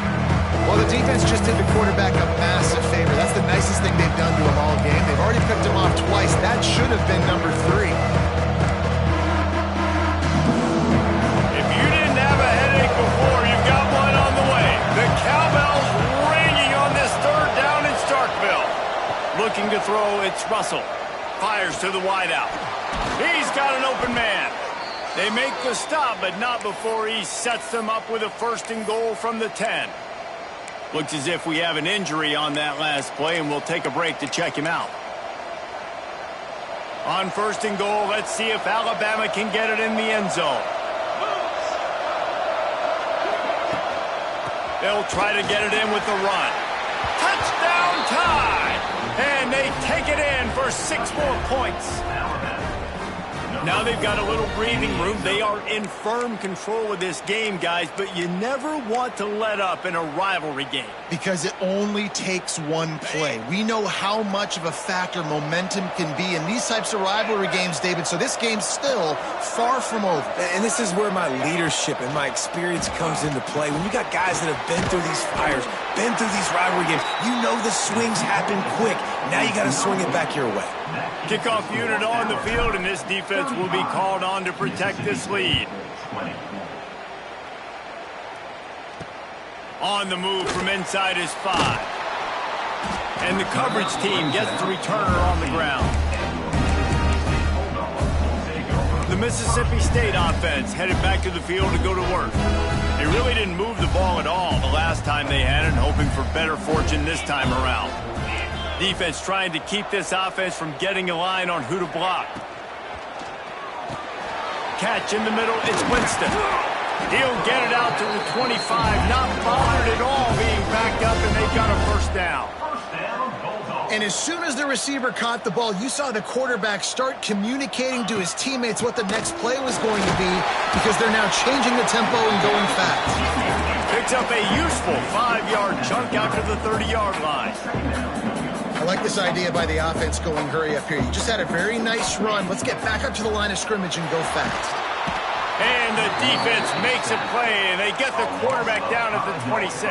Well, the defense just did the quarterback a massive favor. That's the nicest thing they've done to him all game. They've already picked him off twice. That should have been number 3. If you didn't have a headache before, you've got one on the way. The cowbell's ringing on this third down in Starkville. Looking to throw, it's Russell. Fires to the wideout. He's got an open man. They make the stop, but not before he sets them up with a 1st and goal from the 10. Looks as if we have an injury on that last play, and we'll take a break to check him out. On 1st and goal, let's see if Alabama can get it in the end zone. They'll try to get it in with the run. Touchdown Tide! And they take it in for 6 more points. Now they've got a little breathing room. They are in firm control of this game, guys, but you never want to let up in a rivalry game. Because it only takes one play. We know how much of a factor momentum can be in these types of rivalry games, David, so this game's still far from over. And this is where my leadership and my experience comes into play. When you got guys that have been through these fires, been through these rivalry games, you know the swings happen quick. Now you got to swing it back your way. Kickoff unit on the field, and this defense will be called on to protect this lead. On the move from inside his 5. And the coverage team gets the returner on the ground. The Mississippi State offense headed back to the field to go to work. They really didn't move the ball at all the last time they had it, hoping for better fortune this time around. Defense trying to keep this offense from getting a line on who to block. Catch in the middle, it's Winston. He'll get it out to the 25, not bothered at all being backed up, and they got a first down. And as soon as the receiver caught the ball, you saw the quarterback start communicating to his teammates what the next play was going to be, because they're now changing the tempo and going fast. Picks up a useful 5-yard chunk out to the 30-yard line. I like this idea by the offense going hurry up here. You just had a very nice run. Let's get back up to the line of scrimmage and go fast. And the defense makes a play, and they get the quarterback down at the 26.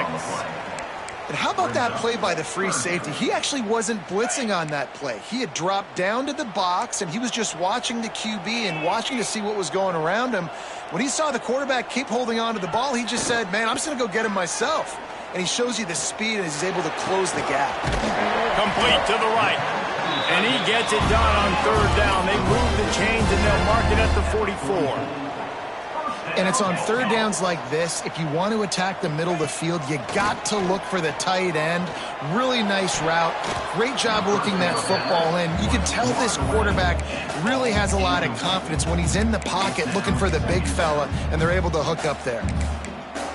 And how about that play by the free safety? He actually wasn't blitzing on that play. He had dropped down to the box, and he was just watching the QB and watching to see what was going around him. When he saw the quarterback keep holding on to the ball, he just said, man, I'm just going to go get him myself. And he shows you the speed, and he's able to close the gap. Complete to the right. And he gets it done on 3rd down. They move the chains, and they'll mark it at the 44. And it's on 3rd downs like this. If you want to attack the middle of the field, you got to look for the tight end. Really nice route. Great job looking that football in. You can tell this quarterback really has a lot of confidence when he's in the pocket looking for the big fella, and they're able to hook up there.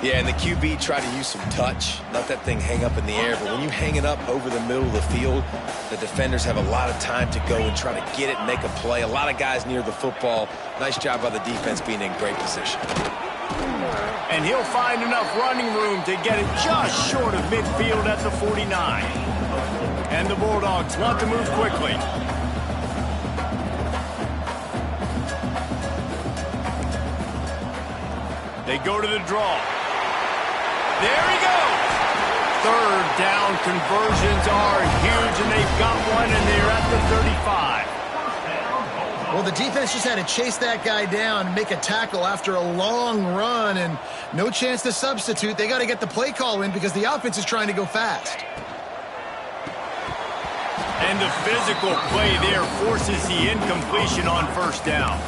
Yeah, and the QB tried to use some touch, let that thing hang up in the air. But when you hang it up over the middle of the field, the defenders have a lot of time to go and try to get it and make a play. A lot of guys near the football. Nice job by the defense being in great position. And he'll find enough running room to get it just short of midfield at the 49. And the Bulldogs want to move quickly. They go to the draw. There he goes. 3rd down conversions are huge, and they've got one, and they're at the 35. Well, the defense just had to chase that guy down and make a tackle after a long run, and no chance to substitute. They got to get the play call in because the offense is trying to go fast. And the physical play there forces the incompletion on 1st down.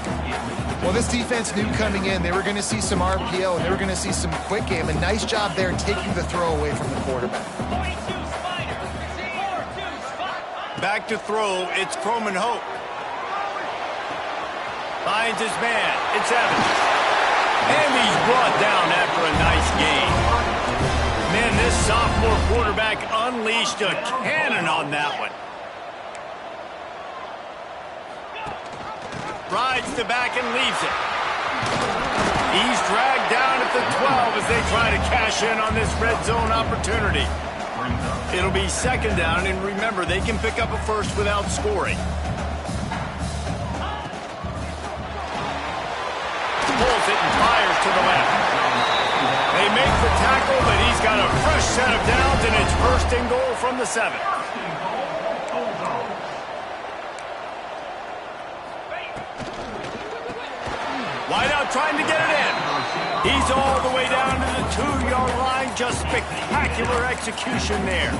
Well, this defense knew coming in they were going to see some RPO and they were going to see some quick game. A nice job there taking the throw away from the quarterback. Back to throw, it's Croman Hope. Finds his man, it's Evans. And he's brought down after a nice gain. Man, this sophomore quarterback unleashed a cannon on that one. Rides the back and leaves it. He's dragged down at the 12 as they try to cash in on this red zone opportunity. It'll be 2nd down, and remember, they can pick up a first without scoring. Pulls it and fires to the left. They make the tackle, but he's got a fresh set of downs, and it's 1st and goal from the 7. Wideout trying to get it in. He's all the way down to the 2-yard line. Just spectacular execution there.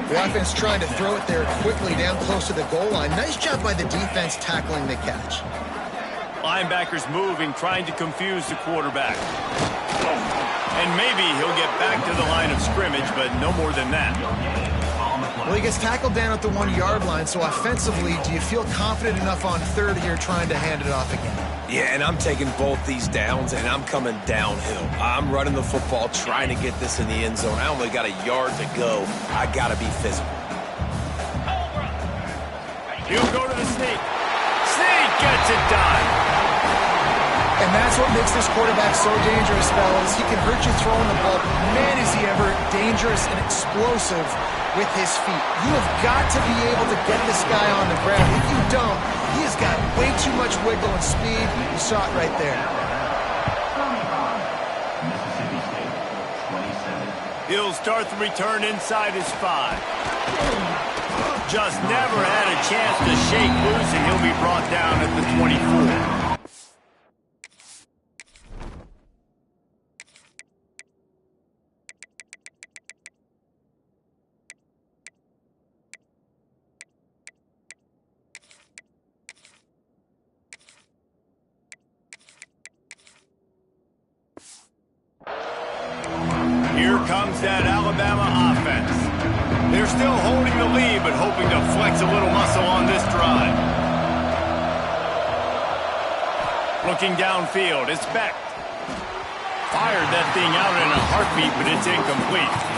The offense trying to throw it there quickly down close to the goal line. Nice job by the defense tackling the catch. Linebackers moving, trying to confuse the quarterback. And maybe he'll get back to the line of scrimmage, but no more than that. Well, he gets tackled down at the 1-yard line, so offensively, do you feel confident enough on 3rd here trying to hand it off again? Yeah, and I'm taking both these downs, and I'm coming downhill. I'm running the football, trying to get this in the end zone. I only got a yard to go. I got to be physical. He'll go to the sneak. Sneak gets it done. And that's what makes this quarterback so dangerous, fellas. He can hurt you throwing the ball. Man, is he ever dangerous and explosive with his feet. You have got to be able to get this guy on the ground. If you don't, he has got way too much wiggle and speed. You saw it right there. He'll start the return inside his 5. just never had a chance to shake loose, and he'll be brought down at the 24. Here comes that Alabama offense. They're still holding the lead, but hoping to flex a little muscle on this drive. Looking downfield, it's Beck. Fired that thing out in a heartbeat, but it's incomplete.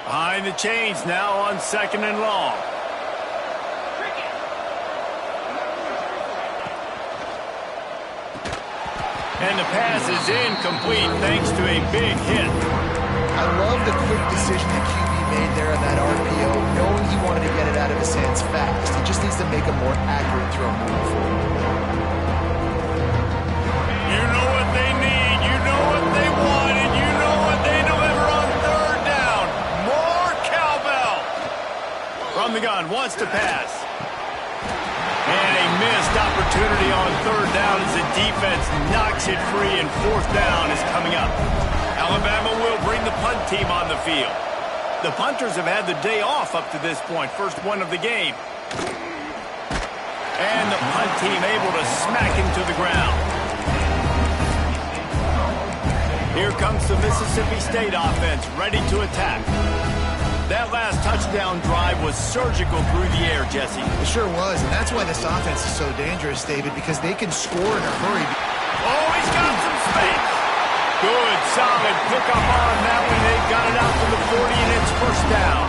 Behind the chains now on 2nd and long. And the pass is incomplete thanks to a big hit. I love the quick decision that QB made there on that RPO, knowing he wanted to get it out of his hands fast. He just needs to make a more accurate throw moving forward. You know what they need, you know what they want, and you know what they deliver on 3rd down. More cowbell. From the gun, wants to pass. And a missed opportunity on 3rd down as the defense knocks it free, and 4th down is coming up. Alabama will bring the punt team on the field. The punters have had the day off up to this point, first one of the game. And the punt team able to smack him to the ground. Here comes the Mississippi State offense, ready to attack. That last touchdown drive was surgical through the air, Jesse. It sure was, and that's why this offense is so dangerous, David, because they can score in a hurry. Oh, he's got some space. Good, solid pickup on that one. They got it out to the 40, and it's 1st down.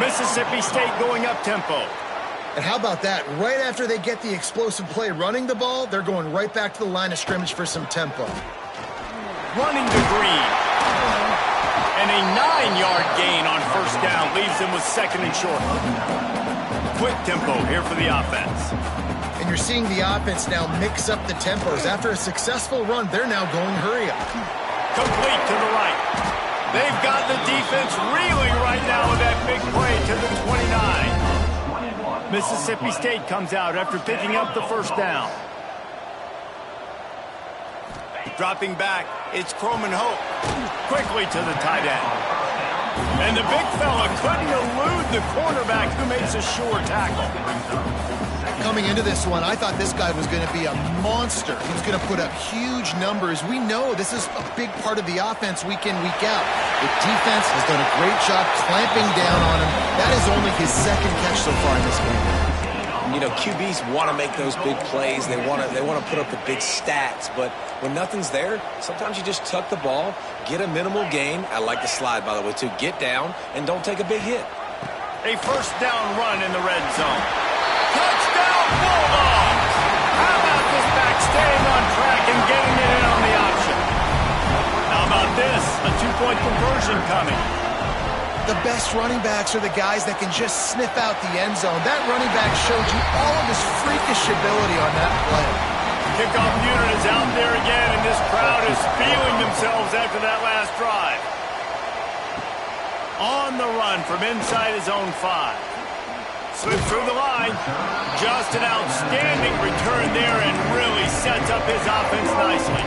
Mississippi State going up tempo. And how about that? Right after they get the explosive play running the ball, they're going right back to the line of scrimmage for some tempo. Running to Green. And a 9-yard gain on 1st down leaves them with 2nd and short. Quick tempo here for the offense. And you're seeing the offense now mix up the tempos. After a successful run, they're now going hurry up. Complete to the right. They've got the defense reeling right now with that big play to the 29. Mississippi State comes out after picking up the 1st down. Dropping back, it's Croman Hope. Quickly to the tight end. And the big fella couldn't elude the cornerback who makes a sure tackle. Coming into this one, I thought this guy was going to be a monster. He was going to put up huge numbers. We know this is a big part of the offense week in, week out. The defense has done a great job clamping down on him. That is only his 2nd catch so far in this game. You know, QBs want to make those big plays. They want to put up the big stats. But when nothing's there, sometimes you just tuck the ball, get a minimal gain. I like the slide, by the way, too. Get down and don't take a big hit. A 1st down run in the red zone. Touchdown, Bulldogs! How about this back staying on track and getting it in on the option? How about this? A 2-point conversion coming. The best running backs are the guys that can just sniff out the end zone. That running back showed you all of his freakish ability on that play. Kickoff unit is out there again, and this crowd is feeling themselves after that last drive. On the run from inside his own 5. Slips through the line. Just an outstanding return there and really sets up his offense nicely.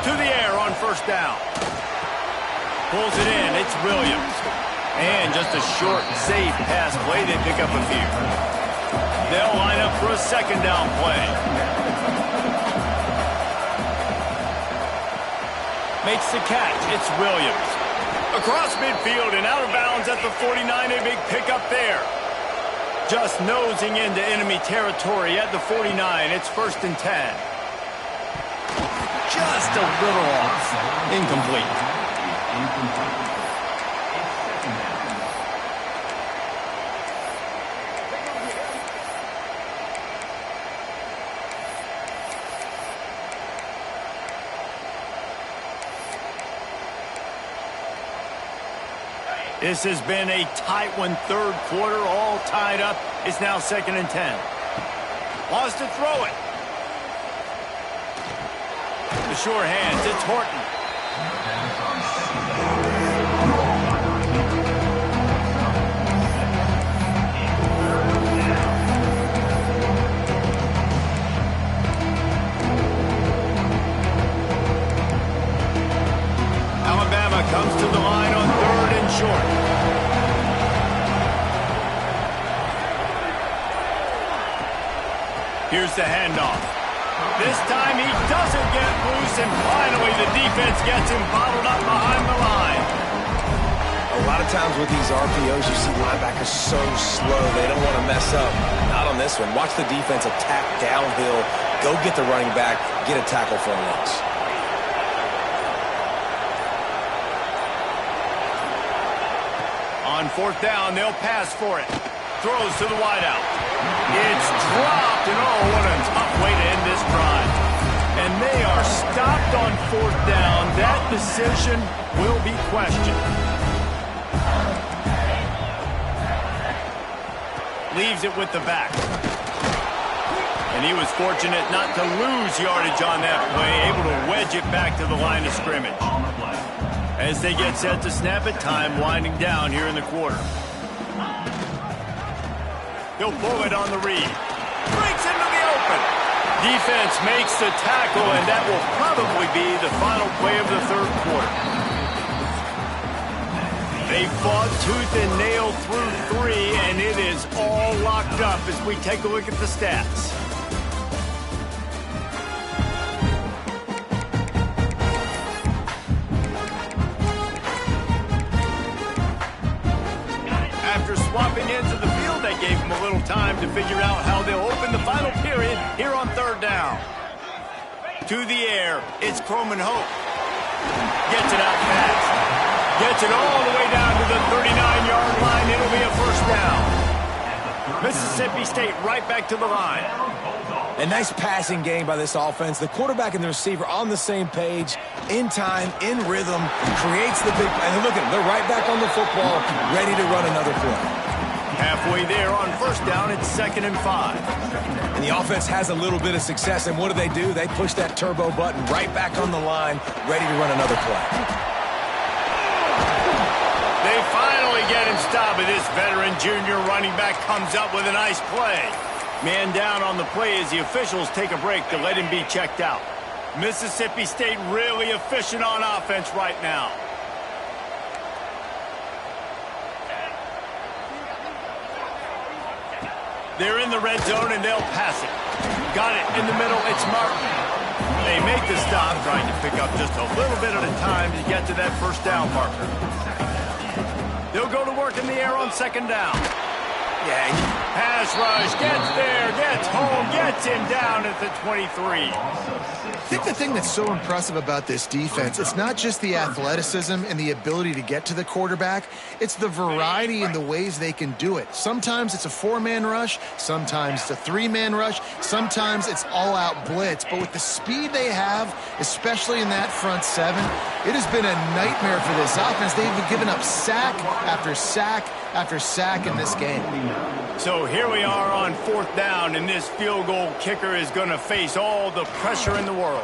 To the air on 1st down. Pulls it in. It's Williams. And just a short, safe pass play. They pick up a few. They'll line up for a 2nd down play. Makes the catch. It's Williams. Across midfield and out of bounds at the 49. A big pickup there. Just nosing into enemy territory at the 49. It's 1st and 10. Just a little off. Incomplete. This has been a tight one, third quarter, all tied up. It's now 2nd and 10. Wants to throw it. The sure hands, it's Horton. Alabama comes to the line on 3rd and short. Here's the handoff. This time he doesn't get loose, and finally the defense gets him bottled up behind the line. A lot of times with these RPOs, you see linebackers so slow, they don't want to mess up. Not on this one. Watch the defense attack downhill, go get the running back, get a tackle for a loss. On 4th down, they'll pass for it. Throws to the wideout. It's dropped, and oh, what a tough way to end this drive. And they are stopped on 4th down. That decision will be questioned. Leaves it with the back. And he was fortunate not to lose yardage on that play, able to wedge it back to the line of scrimmage. As they get set to snap it, time winding down here in the quarter. He'll pull it on the read. Breaks into the open. Defense makes the tackle, and that will probably be the final play of the third quarter. They fought tooth and nail through 3, and it is all locked up as we take a look at the stats. After swapping into the field, they gave him a little time to figure out how they'll open the final period here on 3rd down. To the air, it's Croman Hope. Gets it out fast. Gets it all the way down to the 39-yard line. It'll be a 1st down. Mississippi State right back to the line. A nice passing game by this offense. The quarterback and the receiver on the same page, in time, in rhythm, creates the big play. And look at them. They're right back on the football, ready to run another play. Halfway there on 1st down, it's 2nd and 5. And the offense has a little bit of success, and what do? They push that turbo button right back on the line, ready to run another play. They finally get him stopped, but this veteran junior running back comes up with a nice play. Man down on the play as the officials take a break to let him be checked out. Mississippi State really efficient on offense right now. They're in the red zone, and they'll pass it. Got it in the middle. It's Martin. They make the stop, trying to pick up just a little bit at a time to get to that 1st down marker. They'll go to work in the air on 2nd down. Pass rush, gets there, gets home, gets him down at the 23. I think the thing that's so impressive about this defense, it's not just the athleticism and the ability to get to the quarterback, it's the variety in the ways they can do it. Sometimes it's a 4-man rush, sometimes it's a 3-man rush, sometimes it's all-out blitz. But with the speed they have, especially in that front 7, it has been a nightmare for this offense. They've been giving up sack after sack after sack in this game. So here we are on 4th down, and this field goal kicker is going to face all the pressure in the world.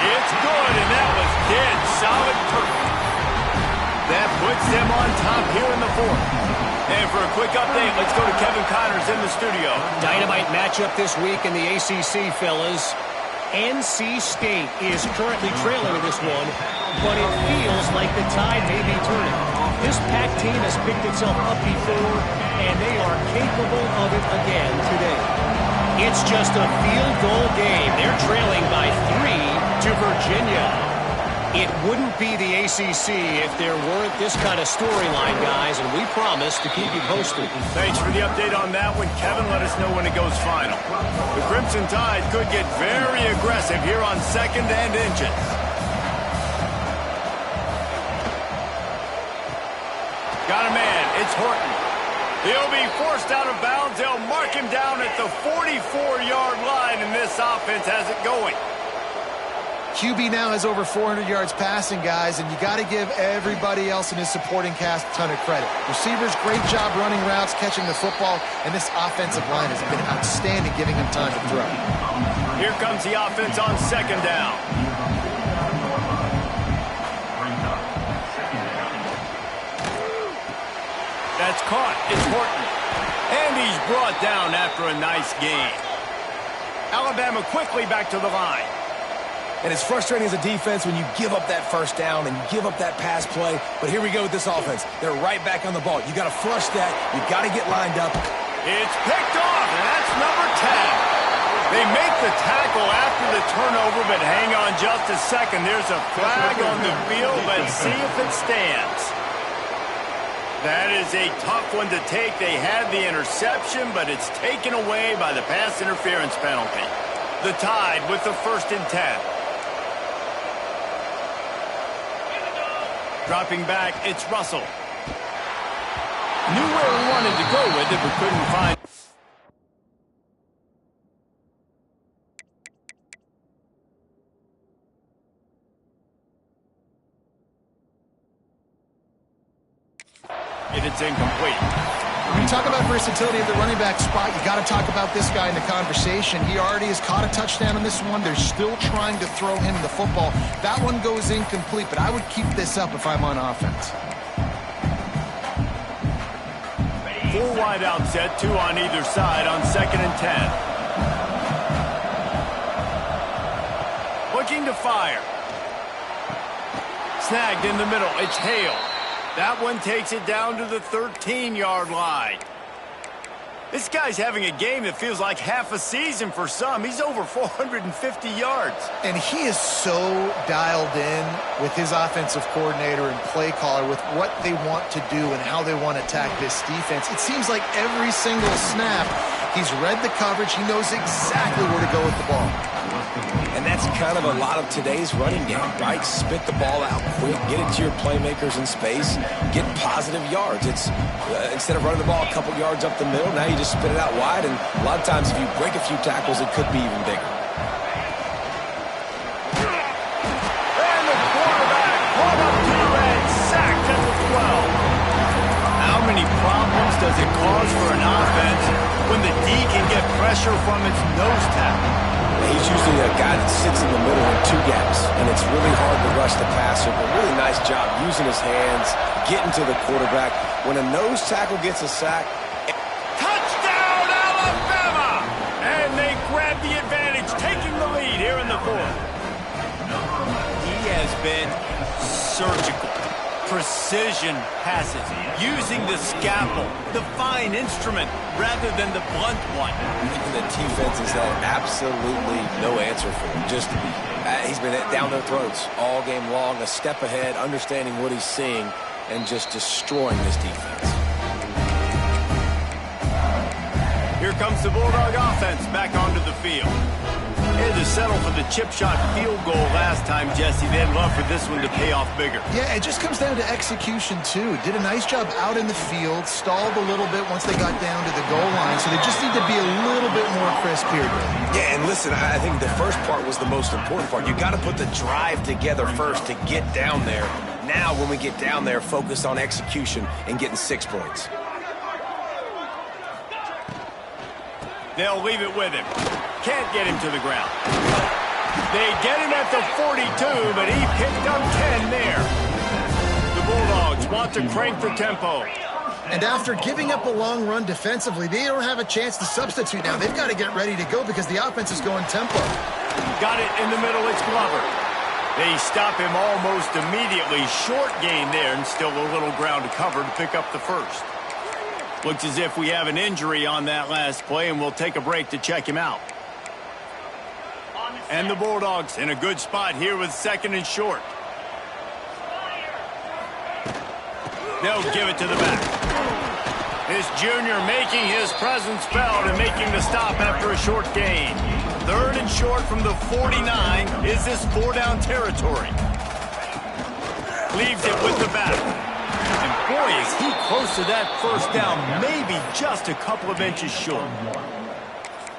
It's good, and that was dead solid perfect. That puts them on top here in the 4th. And for a quick update, let's go to Kevin Connors in the studio. Dynamite matchup this week in the ACC, fellas. NC State is currently trailing in this one, but it feels like the tide may be turning. This Pac team has picked itself up before, and they are capable of it again today. It's just a field goal game. They're trailing by 3 to Virginia. It wouldn't be the ACC if there weren't this kind of storyline, guys, and we promise to keep you posted. Thanks for the update on that one, Kevin. Let us know when it goes final. The Crimson Tide could get very aggressive here on 2nd and inches. Got a man. It's Horton. He'll be forced out of bounds. They'll mark him down at the 44-yard line, and this offense has it going. QB now has over 400 yards passing, guys, and you got to give everybody else in his supporting cast a ton of credit. Receivers, great job running routes, catching the football, and this offensive line has been outstanding, giving him time to throw. Here comes the offense on second down. That's caught. It's Horton. And he's brought down after a nice gain. Alabama quickly back to the line. And it's frustrating as a defense when you give up that first down and give up that pass play. But here we go with this offense. They're right back on the ball. You got to flush that. You got to get lined up. It's picked off, and that's number 10. They make the tackle after the turnover, but hang on just a second. There's a flag on the field. Let's see if it stands. That is a tough one to take. They had the interception, but it's taken away by the pass interference penalty. The Tide with the 1st and 10. Dropping back, it's Russell. Knew where he wanted to go with it, but couldn't find. It's incomplete. When you talk about versatility at the running back spot, you got to talk about this guy in the conversation. He already has caught a touchdown on this one. They're still trying to throw him the football. That one goes incomplete, but I would keep this up if I'm on offense. 4 wide out set, 2 on either side on 2nd and 10. Looking to fire. Snagged in the middle. It's Hale. That one takes it down to the 13-yard line. This guy's having a game that feels like half a season for some. He's over 450 yards. And he is so dialed in with his offensive coordinator and play caller with what they want to do and how they want to attack this defense. It seems like every single snap, he's read the coverage. He knows exactly where to go with the ball. And that's kind of a lot of today's running game, right? Spit the ball out quick, get it to your playmakers in space, get positive yards. It's instead of running the ball a couple yards up the middle, now you just spit it out wide, and a lot of times if you break a few tackles, it could be even bigger. And the quarterback brought up to and sacked at the 12. How many problems does it cause for an offense when the D can get pressure from its nose tackle? He's usually a guy that sits in the middle in 2 gaps, and it's really hard to rush the passer, but really nice job using his hands, getting to the quarterback. When a nose tackle gets a sack. Touchdown, Alabama! And they grab the advantage, taking the lead here in the 4th. He has been surgical. Precision passes, using the scalpel, the fine instrument, rather than the blunt one. And the defense has had absolutely no answer for him. Just, he's been down their throats all game long, a step ahead, understanding what he's seeing, and just destroying this defense. Here comes the Bulldog offense back onto the field. They had to settle for the chip shot field goal last time, Jesse. They'd love for this one to pay off bigger. Yeah, it just comes down to execution, too. Did a nice job out in the field, stalled a little bit once they got down to the goal line, so they just need to be a little bit more crisp here. Yeah, and listen, I think the first part was the most important part. You got to put the drive together first to get down there. Now, when we get down there, focus on execution and getting 6 points. They'll leave it with him. Can't get him to the ground. They get him at the 42, but he picked up 10 there. The Bulldogs want to crank the tempo. And after giving up a long run defensively, they don't have a chance to substitute now. They've got to get ready to go because the offense is going tempo. Got it in the middle. It's Glover. They stop him almost immediately. Short gain there and still a little ground to cover to pick up the 1st. Looks as if we have an injury on that last play, and we'll take a break to check him out. And the Bulldogs in a good spot here with 2nd and short. They'll give it to the back. This junior making his presence felt and making the stop after a short gain. 3rd and short from the 49. Is this 4-down territory? Leaves it with the back. And boy, is he close to that 1st down, maybe just a couple of inches short.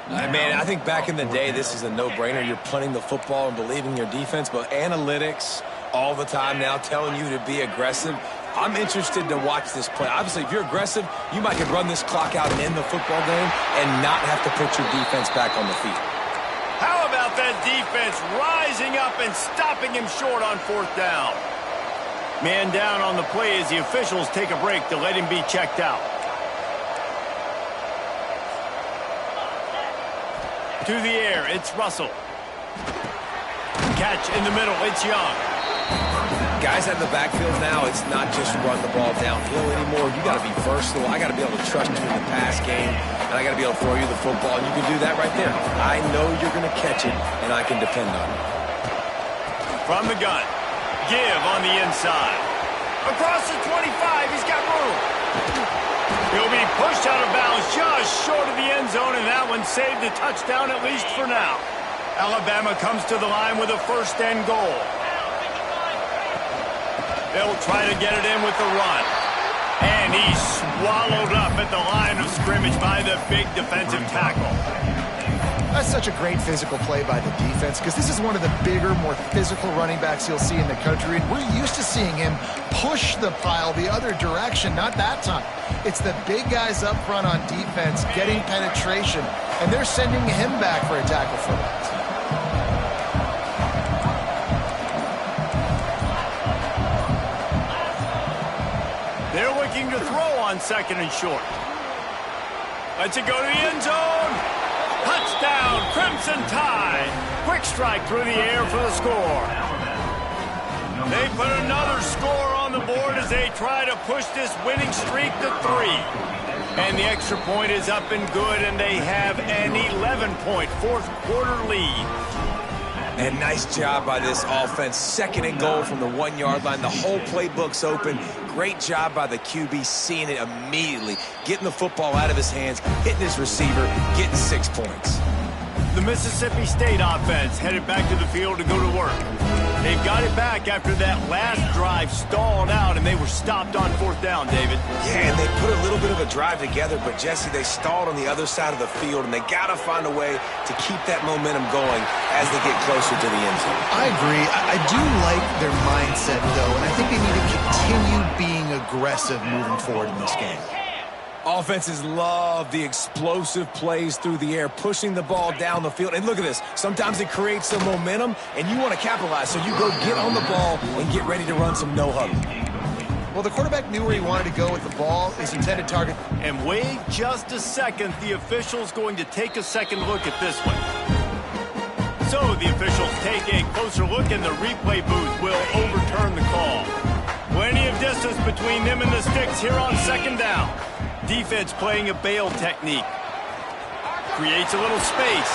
Man, I think back in the day, this is a no-brainer. You're punting the football and believing your defense, but analytics all the time now telling you to be aggressive. I'm interested to watch this play. Obviously, if you're aggressive, you might could run this clock out and end the football game and not have to put your defense back on the field. How about that defense rising up and stopping him short on 4th down? Man down on the play as the officials take a break to let him be checked out. To the air, it's Russell. Catch in the middle, it's Young. Guys out in the backfield now, it's not just run the ball downhill anymore. You got to be versatile. I got to be able to trust you in the pass game, and I got to be able to throw you the football, and you can do that right there. I know you're going to catch it, and I can depend on it. From the gun, give on the inside. Across the 25, he's got room. He'll be pushed out of bounds just short of the end zone, and that one saved a touchdown at least for now. Alabama comes to the line with a 1st and goal. They'll try to get it in with the run. And he's swallowed up at the line of scrimmage by the big defensive tackle. That's such a great physical play by the defense because this is one of the bigger, more physical running backs you'll see in the country. And we're used to seeing him push the pile the other direction, not that time. It's the big guys up front on defense getting penetration, and they're sending him back for a tackle for that. They're looking to throw on 2nd and short. Lets it go to the end zone. Touchdown, Crimson Tide. Quick strike through the air for the score. They put another score on the board as they try to push this winning streak to 3. And the extra point is up and good, and they have an 11-point 4th quarter lead. And nice job by this offense. 2nd and goal from the 1-yard line. The whole playbook's open. Great job by the QB seeing it immediately. Getting the football out of his hands, hitting his receiver, getting 6 points. The Mississippi State offense headed back to the field to go to work. They've got it back after that last drive stalled out, and they were stopped on 4th down, David. Yeah, and they put a little bit of a drive together, but, Jesse, they stalled on the other side of the field, and they got to find a way to keep that momentum going as they get closer to the end zone. I agree. I do like their mindset, though, and I think they need to continue being aggressive moving forward in this game. Offenses love the explosive plays through the air, pushing the ball down the field. And look at this. Sometimes it creates some momentum, and you want to capitalize. So you go get on the ball and get ready to run some no-huddle. Well, the quarterback knew where he wanted to go with the ball, his intended target. And wait just a second. The official's going to take a second look at this one. So the officials take a closer look, and the replay booth will overturn the call. Plenty of distance between them and the sticks here on 2nd down. Defense playing a bail technique. Creates a little space.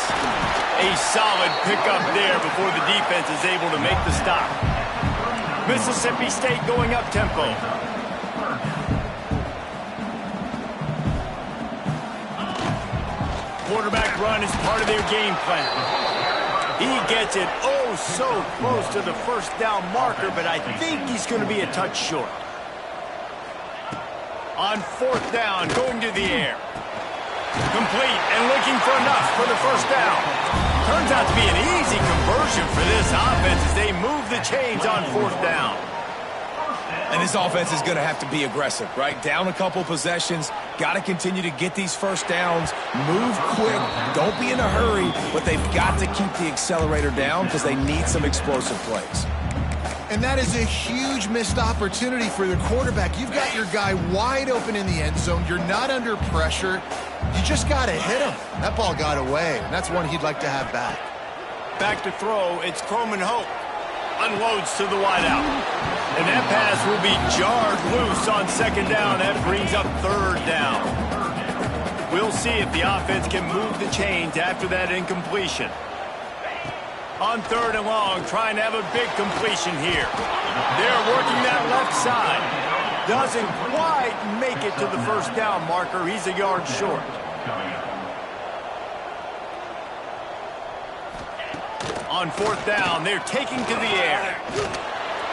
A solid pickup there before the defense is able to make the stop. Mississippi State going up tempo. Quarterback run is part of their game plan. He gets it oh so close to the 1st down marker, but I think he's going to be a touch short. On 4th down, going to the air. Complete and looking for enough for the 1st down. Turns out to be an easy conversion for this offense as they move the chains on 4th down. And this offense is going to have to be aggressive, right? Down a couple possessions. Got to continue to get these 1st downs. Move quick. Don't be in a hurry, but they've got to keep the accelerator down because they need some explosive plays. And that is a huge missed opportunity for the quarterback. You've got your guy wide open in the end zone. You're not under pressure. You just got to hit him. That ball got away, and that's one he'd like to have back. Back to throw, it's Croman Hope. Unloads to the wideout. And that pass will be jarred loose on 2nd down. That brings up 3rd down. We'll see if the offense can move the chains after that incompletion. On 3rd and long, trying to have a big completion here. They're working that left side. Doesn't quite make it to the 1st down marker. He's a yard short. On 4th down, they're taking to the air.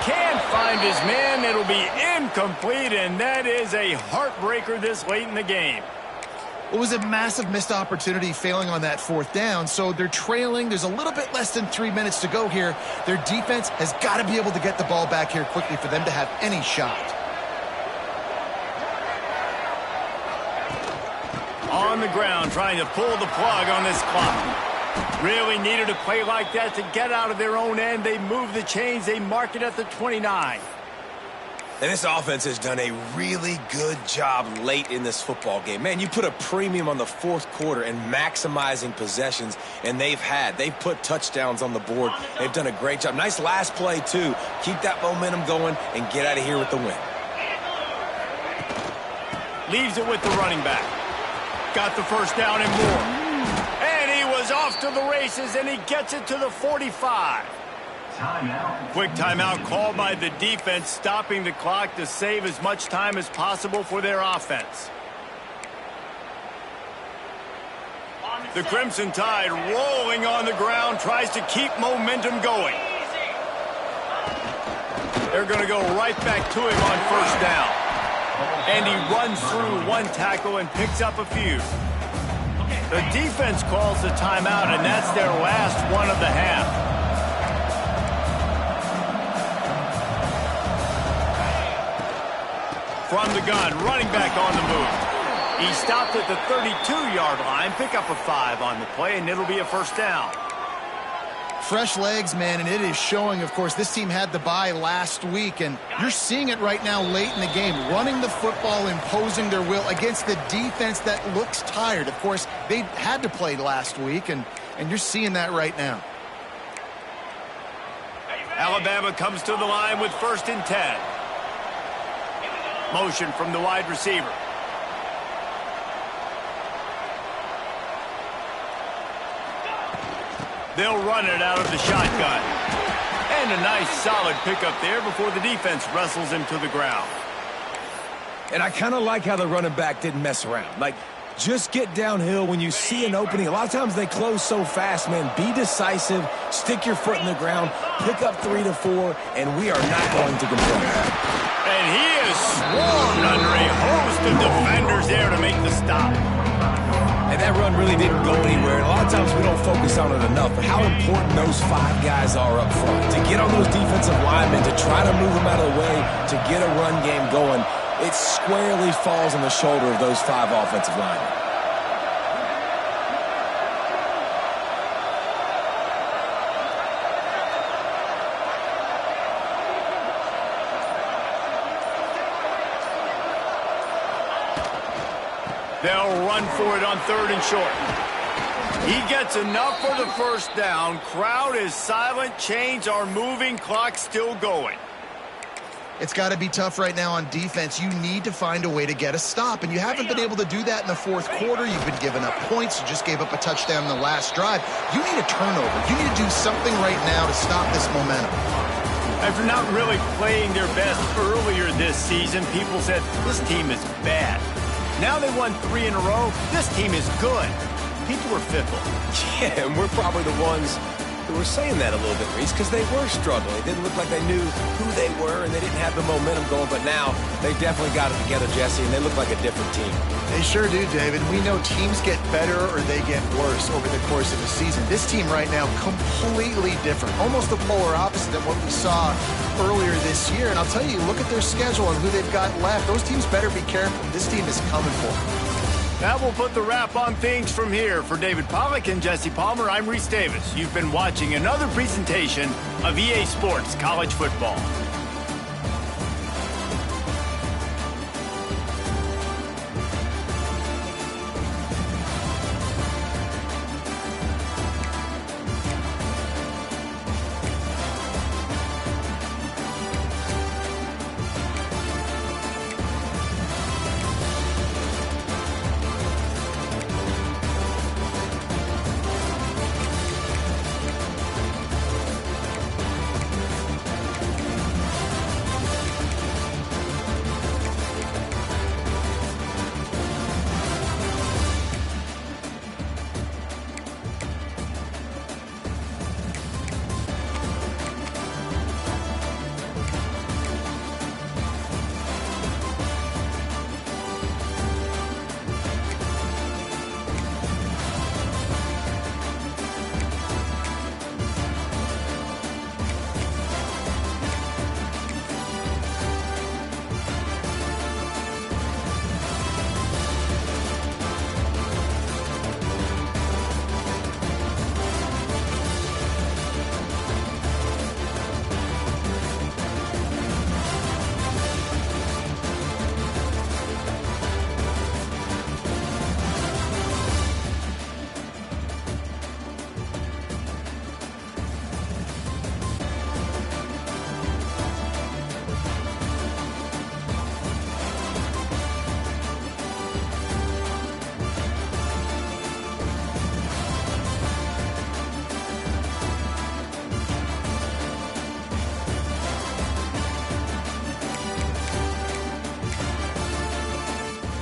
Can't find his man. It'll be incomplete, and that is a heartbreaker this late in the game. It was a massive missed opportunity failing on that fourth down, so they're trailing. There's a little bit less than 3 minutes to go here. Their defense has got to be able to get the ball back here quickly for them to have any shot. On the ground, trying to pull the plug on this clock. Really needed a play like that to get out of their own end. They move the chains. They mark it at the 29. And this offense has done a really good job late in this football game. Man, you put a premium on the fourth quarter and maximizing possessions, and they've put touchdowns on the board. They've done a great job. Nice last play, too. Keep that momentum going and get out of here with the win. Leaves it with the running back. Got the first down and more. And he was off to the races, and he gets it to the 45. Quick timeout called by the defense, stopping the clock to save as much time as possible for their offense. The Crimson Tide rolling on the ground, tries to keep momentum going. They're going to go right back to him on first down. And he runs through one tackle and picks up a few. The defense calls the timeout, and that's their last one of the half. From the gun, running back on the move. He stopped at the 32-yard line, pick up a 5 on the play, and it'll be a first down. Fresh legs, man, and it is showing, of course, this team had the bye last week, and you're seeing it right now late in the game, running the football, imposing their will against the defense that looks tired. Of course, they had to play last week, and you're seeing that right now. Alabama comes to the line with 1st and 10. Motion from the wide receiver. They'll run it out of the shotgun. And a nice solid pickup there before the defense wrestles him to the ground. And I kind of like how the running back didn't mess around. Like, just get downhill when you see an opening. A lot of times they close so fast, man. Be decisive, stick your foot in the ground, pick up 3 to 4, and we are not going to complain. And he is swarmed under a host of defenders there to make the stop. And that run really didn't go anywhere. And a lot of times we don't focus on it enough, but how important those 5 guys are up front. To get on those defensive linemen, to try to move them out of the way, to get a run game going, it squarely falls on the shoulder of those 5 offensive linemen. They'll run for it on 3rd and short. He gets enough for the first down. Crowd is silent. Chains are moving. Clock still going. It's got to be tough right now on defense. You need to find a way to get a stop, and you haven't been able to do that in the fourth quarter. You've been giving up points. You just gave up a touchdown in the last drive. You need a turnover. You need to do something right now to stop this momentum. After not really playing their best earlier this season, people said, this team is bad. Now they won 3 in a row. This team is good. People were fickle. Yeah, and we're probably the ones who were saying that a little bit, Reese, because they were struggling. It didn't look like they knew who they were, and they didn't have the momentum going. But now they definitely got it together, Jesse, and they look like a different team. They sure do, David. We know teams get better or they get worse over the course of the season. This team right now, completely different. Almost the polar opposite of what we saw earlier this year. And I'll tell you, look at their schedule and who they've got left. Those teams better be careful. This team is coming for them. That will put the wrap on things from here. For David Pollack and Jesse Palmer, I'm Reese Davis. You've been watching another presentation of EA Sports College Football.